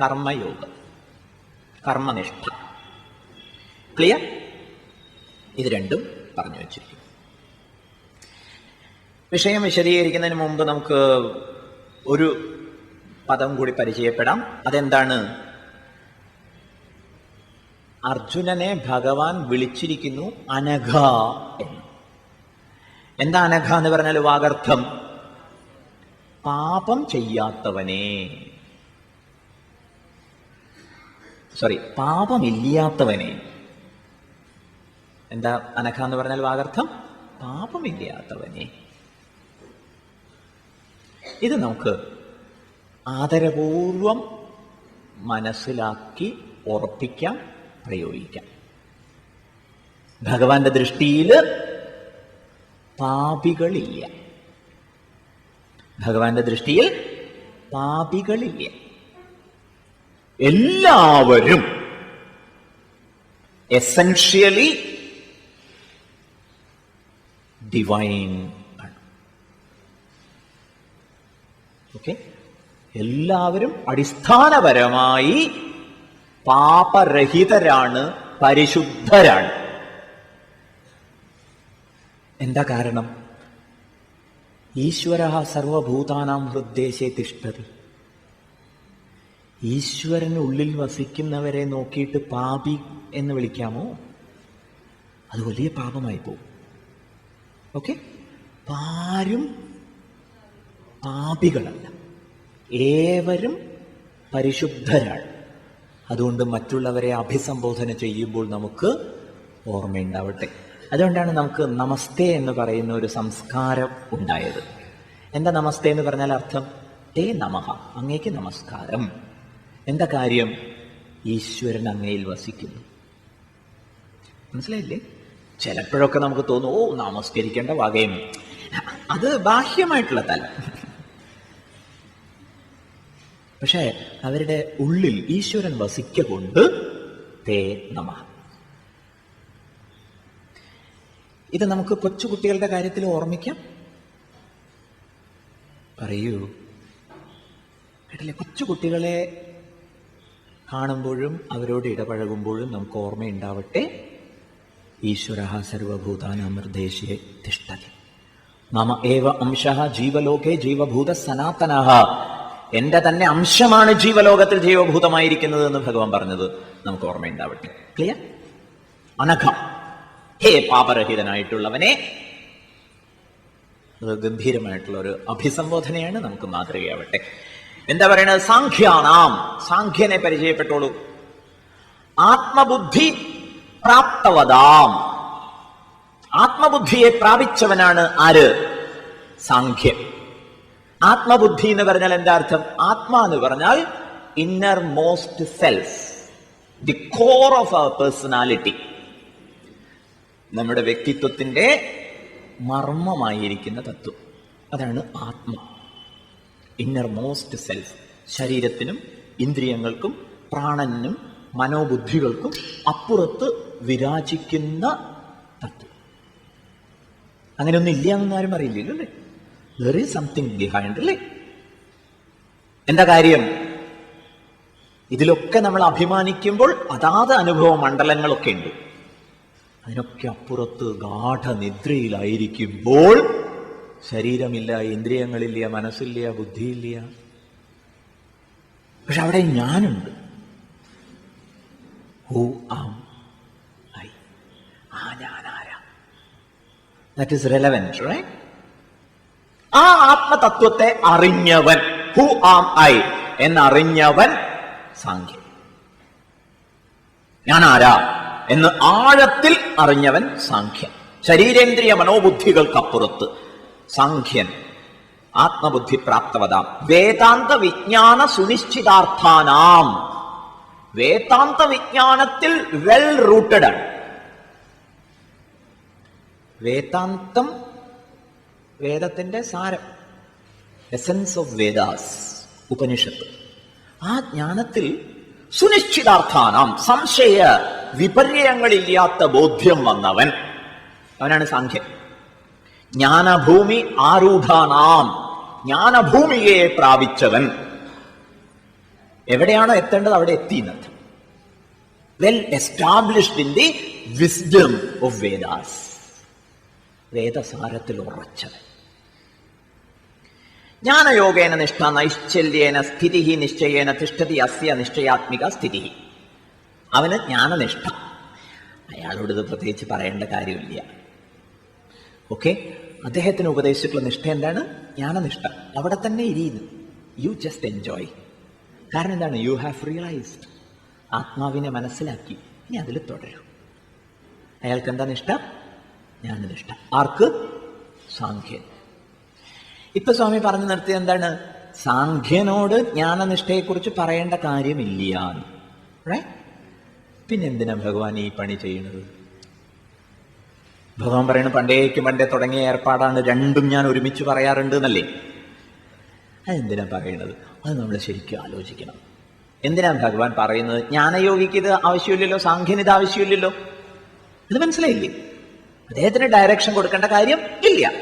കർമ്മയോഗം, കർമ്മനിഷ്ഠ. ക്ലിയർ? ഇത് രണ്ടും പറഞ്ഞു വച്ചിരിക്കും. വിഷയം വിശദീകരിക്കുന്നതിന് മുമ്പ് നമുക്ക് ഒരു പദം കൂടി പരിചയപ്പെടാം. അതെന്താണ്? അർജുനനെ ഭഗവാൻ വിളിച്ചിരിക്കുന്നു അനഘ എന്ന്. എന്താ അനഘ എന്ന് പറഞ്ഞാൽ? വാഗർത്ഥം, പാപം ചെയ്യാത്തവനെ, പാപമില്ലാത്തവനെ. എന്താ അനഘ എന്ന് പറഞ്ഞാൽ? വാഗർത്ഥം, പാപമില്ലാത്തവനെ. ഇത് നമുക്ക് ആദരപൂർവം മനസ്സിലാക്കി ഉറപ്പിക്കാം, പ്രയോഗിക്കാം. ഭഗവാന്റെ ദൃഷ്ടിയിൽ പാപികളില്ല. ഭഗവാന്റെ ദൃഷ്ടിയിൽ പാപികളില്ല. എല്ലാവരും എസൻഷ്യലി ഡിവൈൻ ആണ്. ഓക്കെ, എല്ലാവരും അടിസ്ഥാനപരമായി പാപരഹിതരാണ്, പരിശുദ്ധരാണ്. എന്താ കാരണം? ഈശ്വരഃ സർവഭൂതാനാം ഹൃദ്ദേശേ തിഷ്ഠതി. ഈശ്വരനുള്ളിൽ വസിക്കുന്നവരെ നോക്കിയിട്ട് പാപി എന്ന് വിളിക്കാമോ? അത് വലിയ പാപമായി പോകും. ഓക്കെ? ആരും പാപികളല്ല, ഏവരും പരിശുദ്ധരാണ്. അതുകൊണ്ട് മറ്റുള്ളവരെ അഭിസംബോധന ചെയ്യുമ്പോൾ നമുക്ക് ഓർമ്മയുണ്ടാവട്ടെ. അതുകൊണ്ടാണ് നമുക്ക് നമസ്തേ എന്ന് പറയുന്ന ഒരു സംസ്കാരം ഉണ്ടായത്. എന്താ നമസ്തേ എന്ന് പറഞ്ഞാൽ അർത്ഥം? തേ നമഃ, അങ്ങേക്ക് നമസ്കാരം. എന്താ കാര്യം? ഈശ്വരൻ അങ്ങയിൽ വസിക്കുന്നു. മനസ്സിലായില്ലേ? ചിലപ്പോഴൊക്കെ നമുക്ക് തോന്നും, ഓ നമസ്കരിക്കേണ്ട വകയും. അത് ബാഹ്യമായിട്ടുള്ള തല. പക്ഷെ അവരുടെ ഉള്ളിൽ ഈശ്വരൻ വസിക്കൊണ്ട് തേ നമഃ. ഇത് നമുക്ക് കൊച്ചുകുട്ടികളുടെ കാര്യത്തിൽ ഓർമ്മിക്കാം. പറയൂ, കേട്ടില്ലേ? കൊച്ചുകുട്ടികളെ കാണുമ്പോഴും അവരോട് ഇടപഴകുമ്പോഴും നമുക്ക് ഓർമ്മയുണ്ടാവട്ടെ, ഈശ്വരഃ സർവഭൂതാനാം ഹൃദ്ദേശേ തിഷ്ഠതി. മമ ഏവ അംശഃ ജീവലോകേ ജീവഭൂത സനാതനഃ. എന്റെ തന്നെ അംശമാണ് ജീവലോകത്തിൽ ജീവഭൂതമായിരിക്കുന്നത് എന്ന് ഭഗവാൻ പറഞ്ഞത് നമുക്ക് ഓർമ്മയുണ്ടാവട്ടെ. ക്ലിയർ? അനഘ, ഹേ പാപരഹിതനായിട്ടുള്ളവനെ. അത് ഗംഭീരമായിട്ടുള്ള ഒരു അഭിസംബോധനയാണ്, നമുക്ക് മാതൃകയാവട്ടെ. എന്താ പറയണത്? സാഖ്യാനാം, സാഖ്യനെ പരിചയപ്പെട്ടോളൂ. ആത്മബുദ്ധി പ്രാപ്തവതാം, ആത്മബുദ്ധിയെ പ്രാപിച്ചവനാണ് ആര്? സാഖ്യൻ. ആത്മബുദ്ധി എന്ന് പറഞ്ഞാൽ എന്താ അർത്ഥം? ആത്മാ എന്ന് പറഞ്ഞാൽ innermost self, the core of our personality. നമ്മുടെ വ്യക്തിത്വത്തിന്റെ മർമ്മമായിരിക്കുന്ന തത്വം, അതാണ് ആത്മ. Innermost self. ശരീരത്തിനും ഇന്ദ്രിയങ്ങൾക്കും പ്രാണനും മനോബുദ്ധികൾക്കും അപ്പുറത്ത് വിരാജിക്കുന്ന തത്വം. അങ്ങനെയൊന്നും ഇല്ല എന്നൊന്നും ആരും അറിയില്ലല്ലോ അല്ലേ? There is something behind, അല്ലേ? എന്താ കാര്യം? ഇതിലൊക്കെ നമ്മൾ അഭിമാനിക്കുമ്പോൾ അതാത് അനുഭവ മണ്ഡലങ്ങളൊക്കെ ഉണ്ട്. അതിനൊക്കെ അപ്പുറത്ത് ഗാഠനിദ്രയിലായിരിക്കുമ്പോൾ ശരീരമില്ല, ഇന്ദ്രിയങ്ങളില്ല, മനസ്സില്ല, ബുദ്ധിയില്ല. പക്ഷെ അവിടെ ഞാനുണ്ട്. Who am I. ആ ഞാനാരാ? That is relevant, right? ആ ആത്മതത്വത്തെ അറിഞ്ഞവൻ, ഹു ആം ഐ എന്നറിഞ്ഞവൻ സാഖ്യൻ. ഞാനാരാ എന്ന് ആഴത്തിൽ അറിഞ്ഞവൻ സാഖ്യൻ. ശരീരേന്ദ്രിയ മനോബുദ്ധികൾക്കപ്പുറത്ത് സാഖ്യൻ. ആത്മബുദ്ധി പ്രാപ്തവതാം വേദാന്ത വിജ്ഞാന സുനിശ്ചിതാർത്ഥാനാം. വേദാന്ത വിജ്ഞാനത്തിൽ വെൽ റൂട്ടഡ് ആണ്. വേദാന്തം വേദത്തിന്റെ സാരം, എസൻസ് ഓഫ് വേദാസ്, ഉപനിഷത്ത്. ആ ജ്ഞാനത്തിൽ സുനിശ്ചിതാർത്ഥാനാം, സംശയ വിപര്യങ്ങളില്ലാത്ത ബോധ്യം വന്നവൻ, അവനാണ് സാഖ്യൻ. ജ്ഞാനഭൂമി ആരൂഢാനാം, ജ്ഞാനഭൂമിയെ പ്രാപിച്ചവൻ. എവിടെയാണോ എത്തേണ്ടത് അവിടെ എത്തിയെന്നത്. Well established in the wisdom of Vedas, വേദസാരത്തിൽ ഉറച്ചവൻ. ജ്ഞാനയോഗേന നിഷ്ഠ നൈശ്ചല്യേന സ്ഥിതി നിശ്ചയേന തിഷ്ഠതി അസ്യ നിശ്ചയാത്മിക സ്ഥിതി. അവന് ജ്ഞാനനിഷ്ഠ. അയാളോട് ഇത് പ്രത്യേകിച്ച് പറയേണ്ട കാര്യമില്ല. ഓക്കെ? അദ്ദേഹത്തിന് ഉപദേശിച്ചിട്ടുള്ള നിഷ്ഠ എന്താണ്? ജ്ഞാനനിഷ്ഠ. അവിടെ തന്നെ ഇരിക്കുന്നു. You just enjoy. കാരണം എന്താണ്? You have realised. ആത്മാവിനെ മനസ്സിലാക്കി. ഇനി അതിൽ തുടരും. അയാൾക്ക് എന്താ നിഷ്ഠ? ജ്ഞാനനിഷ്ഠ. ആർക്ക്? സാഖ്യൻ. ഇപ്പൊ സ്വാമി പറഞ്ഞു നിർത്തിയത് എന്താണ്? സാഖ്യനോട് ജ്ഞാനനിഷ്ഠയെക്കുറിച്ച് പറയേണ്ട കാര്യമില്ല. പിന്നെന്തിനാ ഭഗവാൻ ഈ പണി ചെയ്യുന്നത്? ഭഗവാൻ പറയുന്നത് പണ്ടേ തുടങ്ങിയ ഏർപ്പാടാണ്, രണ്ടും ഞാൻ ഒരുമിച്ച് പറയാറുണ്ട് എന്നല്ലേ? അതെന്തിനാ പറയണത്? അത് നമ്മൾ ശരിക്കും ആലോചിക്കണം. എന്തിനാ ഭഗവാൻ പറയുന്നത്? ജ്ഞാനയോഗിക്ക് ഇത് ആവശ്യമില്ലല്ലോ, സാഖ്യന് ഇത് ആവശ്യമില്ലല്ലോ. ഇത് മനസ്സിലായില്ലേ? അദ്ദേഹത്തിന് ഡയറക്ഷൻ കൊടുക്കേണ്ട കാര്യം ഇല്ല.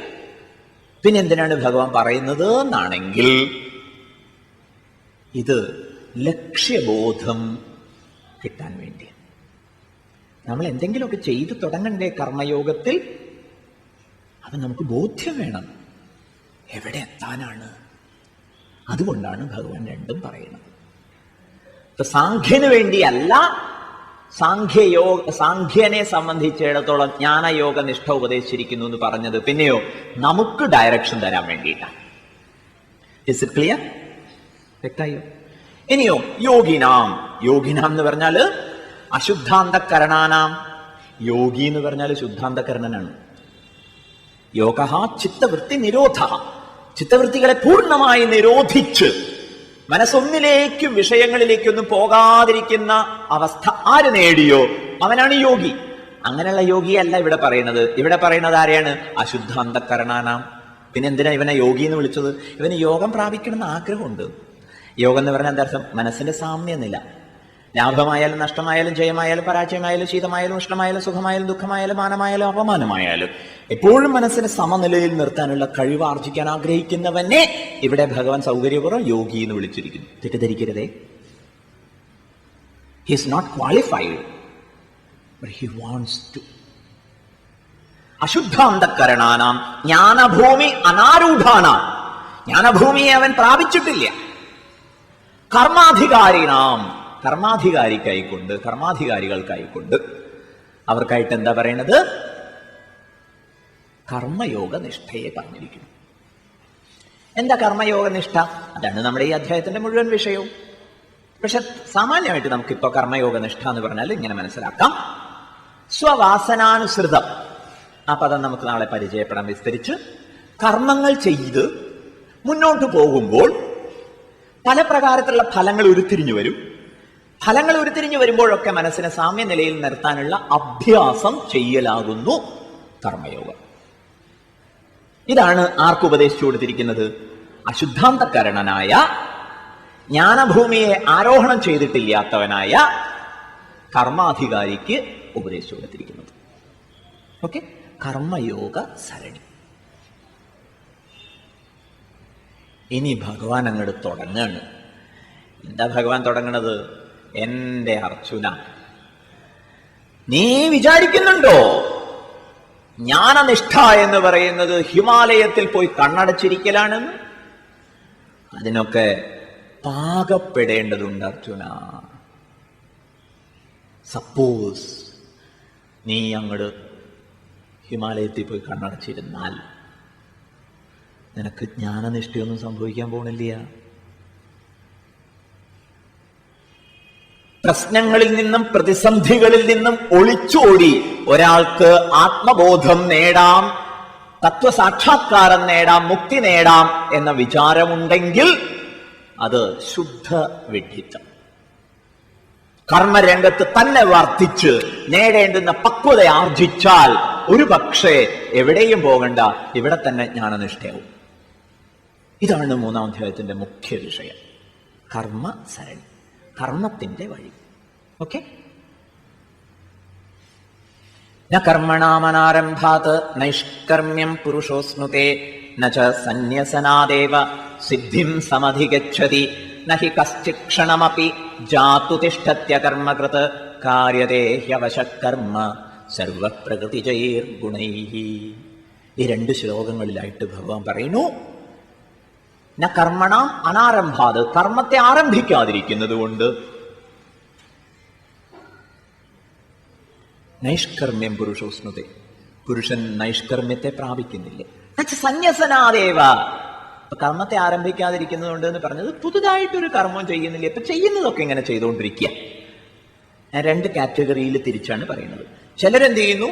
പിന്നെ എന്തിനാണ് ഭഗവാൻ പറയുന്നത് എന്നാണെങ്കിൽ, ഇത് ലക്ഷ്യബോധം കിട്ടാൻ വേണ്ടി. നമ്മൾ എന്തെങ്കിലുമൊക്കെ ചെയ്തു തുടങ്ങണ്ടേ കർമ്മയോഗത്തിൽ? അത് നമുക്ക് ബോധ്യം വേണം. എവിടെ എത്താനാണ്? അതുകൊണ്ടാണ് ഭഗവാൻ രണ്ടും പറയുന്നത്. ഇപ്പൊ സാഖ്യന് വേണ്ടിയല്ല സാഖ്യനെ സംബന്ധിച്ചിടത്തോളം ജ്ഞാനയോഗ നിഷ്ഠ ഉപദേശിച്ചിരിക്കുന്നു എന്ന് പറഞ്ഞത്. പിന്നെയോ നമുക്ക് ഡയറക്ഷൻ തരാൻ വേണ്ടിയിട്ടാണ്. Is it clear? വ്യക്തമായോ? ഇനിയോ യോഗിനാം. യോഗിനാം എന്ന് പറഞ്ഞാല് അശുദ്ധാന്തകരണാനാം. യോഗി എന്ന് പറഞ്ഞാൽ ശുദ്ധാന്തകരണനാണ്. യോഗ ചിത്തവൃത്തി നിരോധ. ചിത്തവൃത്തികളെ പൂർണ്ണമായി നിരോധിച്ച് മനസ്സൊന്നിലേക്കും വിഷയങ്ങളിലേക്കൊന്നും പോകാതിരിക്കുന്ന അവസ്ഥ ആര് നേടിയോ അവനാണ് യോഗി. അങ്ങനെയുള്ള യോഗിയല്ല ഇവിടെ പറയുന്നത്. ഇവിടെ പറയുന്നത് ആരെയാണ്? അശുദ്ധാന്തകരണാനാം. പിന്നെ എന്തിനാ ഇവനെ യോഗി എന്ന് വിളിച്ചത്? ഇവന് യോഗം പ്രാപിക്കണമെന്ന് ആഗ്രഹമുണ്ട്. യോഗം എന്ന് പറഞ്ഞാൽ എന്താ അർത്ഥം? മനസ്സിന്റെ സാമ്യനില. ലാഭമായാലും നഷ്ടമായാലും ജയമായാലും പരാജയമായാലും ശീതമായാലും ഉഷ്ണമായാലും സുഖമായാലും ദുഃഖമായാലും മാനമായാലും അപമാനമായാലും എപ്പോഴും മനസ്സിനെ സമനിലയിൽ നിർത്താനുള്ള കഴിവ് ആർജിക്കാൻ ആഗ്രഹിക്കുന്നവനെ ഇവിടെ ഭഗവാൻ സൗകര്യപൂർവ്വം യോഗി എന്ന് വിളിച്ചിരിക്കുന്നു. തെറ്റിദ്ധരിക്കരുതേ. He is not qualified, but he wants to. അശുദ്ധാന്തകരണാനാം ജ്ഞാനഭൂമി അനാരൂഢാനാം. ജ്ഞാനഭൂമിയെ അവൻ പ്രാപിച്ചിട്ടില്ല. കർമാധികാരിനാം. കർമാധികാരികൾക്കായിക്കൊണ്ട് അവർക്കായിട്ട് എന്താ പറയണത്? കർമ്മയോഗ നിഷ്ഠയെ പറഞ്ഞിരിക്കുന്നു. എന്താ കർമ്മയോഗ നിഷ്ഠ? അതാണ് നമ്മുടെ ഈ അധ്യായത്തിന്റെ മുഴുവൻ വിഷയവും. പക്ഷെ സാമാന്യമായിട്ട് നമുക്കിപ്പോ കർമ്മയോഗ നിഷ്ഠ എന്ന് പറഞ്ഞാൽ ഇങ്ങനെ മനസ്സിലാക്കാം. സ്വവാസനാനുസൃതം. ആ പദം നമുക്ക് നാളെ പരിചയപ്പെടാൻ വിസ്തരിച്ച്. കർമ്മങ്ങൾ ചെയ്ത് മുന്നോട്ട് പോകുമ്പോൾ പല പ്രകാരത്തിലുള്ള ഫലങ്ങൾ ഉരുത്തിരിഞ്ഞു വരും. ഫലങ്ങൾ ഉരുത്തിരിഞ്ഞു വരുമ്പോഴൊക്കെ മനസ്സിനെ സാമ്യനിലയിൽ നിർത്താനുള്ള അഭ്യാസം ചെയ്യലാകുന്നു കർമ്മയോഗം. ഇതാണ് ആർക്ക് ഉപദേശിച്ചു കൊടുത്തിരിക്കുന്നത്? അശുദ്ധാന്തകരണനായ, ജ്ഞാനഭൂമിയെ ആരോഹണം ചെയ്തിട്ടില്ലാത്തവനായ കർമാധികാരിക്ക് ഉപദേശിച്ചു കൊടുത്തിരിക്കുന്നത്. ഓക്കെ, കർമ്മയോഗ സരണി. ഇനി ഭഗവാൻ അങ്ങോട്ട് തുടങ്ങാണ്. എന്താ ഭഗവാൻ തുടങ്ങണത്? എന്റെ അർജുന, നീ വിചാരിക്കുന്നുണ്ടോ ജ്ഞാനനിഷ്ഠ എന്ന് പറയുന്നത് ഹിമാലയത്തിൽ പോയി കണ്ണടച്ചിരിക്കലാണെന്ന്? അതിനൊക്കെ പാകപ്പെടേണ്ടതുണ്ട് അർജുന. സപ്പോസ് നീ അങ്ങോട്ട് ഹിമാലയത്തിൽ പോയി കണ്ണടച്ചിരുന്നാൽ നിനക്ക് ജ്ഞാനനിഷ്ഠയൊന്നും സംഭവിക്കാൻ പോണില്ല. പ്രശ്നങ്ങളിൽ നിന്നും പ്രതിസന്ധികളിൽ നിന്നും ഒളിച്ചോടി ഒരാൾക്ക് ആത്മബോധം നേടാം, തത്വസാക്ഷാത്കാരം നേടാം, മുക്തി നേടാം എന്ന വിചാരമുണ്ടെങ്കിൽ അത് ശുദ്ധ വിഡ്ഢിത്തം. കർമ്മരംഗത്ത് തന്നെ വർദ്ധിച്ച് നേടേണ്ടുന്ന പക്വത ആർജിച്ചാൽ ഒരു പക്ഷേ എവിടെയും പോകണ്ട, ഇവിടെ തന്നെ ജ്ഞാനനിഷ്ഠയാവും. ഇതാണ് 3-ാം അധ്യായത്തിന്റെ മുഖ്യ വിഷയം. കർമ്മ സരണി, കർമ്മത്തിന്റെ വഴി. ഓക്കെ, ന കർമ്മണാമനാരംഭാത് നൈഷ്കർമ്മ്യം പുരുഷോസ്നുതേ ന ച സന്യസനാദേവ സിദ്ധിം സമധിഗച്ഛതി ന ഹി കശ്ചിക്ഷണമപി ജാതു തിഷ്ഠത്യ കർമ്മകൃത് കാര്യതേ ഹ്യവശഃ കർമ്മ സർവപ്രകൃതിജൈർഗുണൈഃ. ഈ 2 ശ്ലോകങ്ങളിലായിട്ട് ഭഗവാൻ പറയുന്നു, ന കർമ്മണാം അനാരംഭാത്, കർമ്മത്തെ ആരംഭിക്കാതിരിക്കുന്നത് കൊണ്ട്, നൈഷ്കർമ്മ്യം പുരുഷോസ്നുതേ, പുരുഷൻ നൈഷ്കർമ്മ്യത്തെ പ്രാപിക്കുന്നില്ല. സന്യസനാദേവ, കർമ്മത്തെ ആരംഭിക്കാതിരിക്കുന്നത് കൊണ്ട് എന്ന് പറഞ്ഞത് പുതുതായിട്ടൊരു കർമ്മം ചെയ്യുന്നില്ല. ഇപ്പൊ ചെയ്യുന്നതൊക്കെ ഇങ്ങനെ ചെയ്തുകൊണ്ടിരിക്കുക. 2 കാറ്റഗറിയിൽ തിരിച്ചാണ് പറയുന്നത്. ചിലരെന്ത് ചെയ്യുന്നു?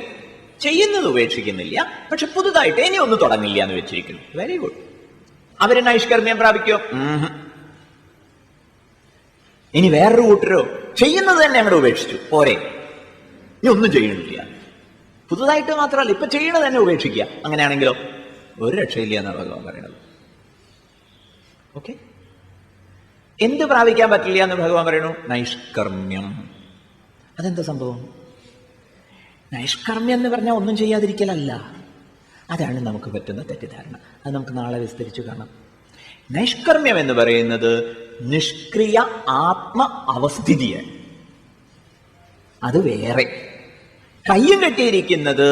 ചെയ്യുന്നത് ഉപേക്ഷിക്കുന്നില്ല, പക്ഷെ പുതുതായിട്ട് ഇനി ഒന്നും തുടങ്ങില്ല എന്ന് വെച്ചിരിക്കുന്നു. Very good. അവര് നൈഷ്കർമ്മ്യം പ്രാപിക്കോ? ഇനി വേറൊരു കൂട്ടരോ ചെയ്യുന്നത് തന്നെ അങ്ങോട്ട് ഉപേക്ഷിച്ചു, പോരെ, ഇനി ഒന്നും ചെയ്യണില്ല. പുതുതായിട്ട് മാത്രമല്ല, ഇപ്പൊ ചെയ്യണത് തന്നെ ഉപേക്ഷിക്കുക. അങ്ങനെയാണെങ്കിലോ ഒരു രക്ഷയില്ല എന്നാണ് ഭഗവാൻ പറയുന്നത്. ഓക്കെ, എന്ത് പ്രാപിക്കാൻ പറ്റില്ല എന്ന് ഭഗവാൻ പറയുന്നു? നൈഷ്കർമ്മ്യം. അതെന്താ സംഭവം? നൈഷ്കർമ്മ്യം എന്ന് പറഞ്ഞാൽ ഒന്നും ചെയ്യാതിരിക്കലല്ല. അതാണ് നമുക്ക് പറ്റുന്ന തെറ്റിദ്ധാരണ. അത് നമുക്ക് നാളെ വിസ്തരിച്ചു കാണാം. നൈഷ്കർമ്മ്യം എന്ന് പറയുന്നത് നിഷ്ക്രിയ ആത്മ അവസ്ഥിതിയാണ്. അത് വേറെ. കയ്യും കെട്ടിയിരിക്കുന്നത്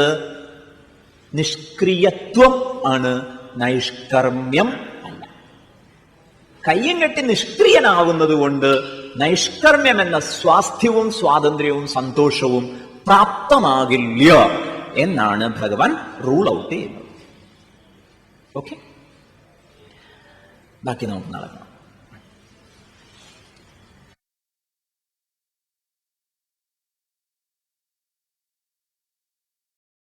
നിഷ്ക്രിയത്വം ആണ്, നൈഷ്കർമ്മ്യം അല്ല. കയ്യും കെട്ടി നിഷ്ക്രിയനാവുന്നത് കൊണ്ട് നൈഷ്കർമ്മ്യം എന്ന സ്വാസ്ഥ്യവും സ്വാതന്ത്ര്യവും സന്തോഷവും പ്രാപ്തമാകില്ല എന്നാണ് ഭഗവാൻ റൂൾ ഔട്ട് ചെയ്യുന്നത്. ഓക്കെ, ബാക്കി നമുക്ക് നാളെ കാണാം.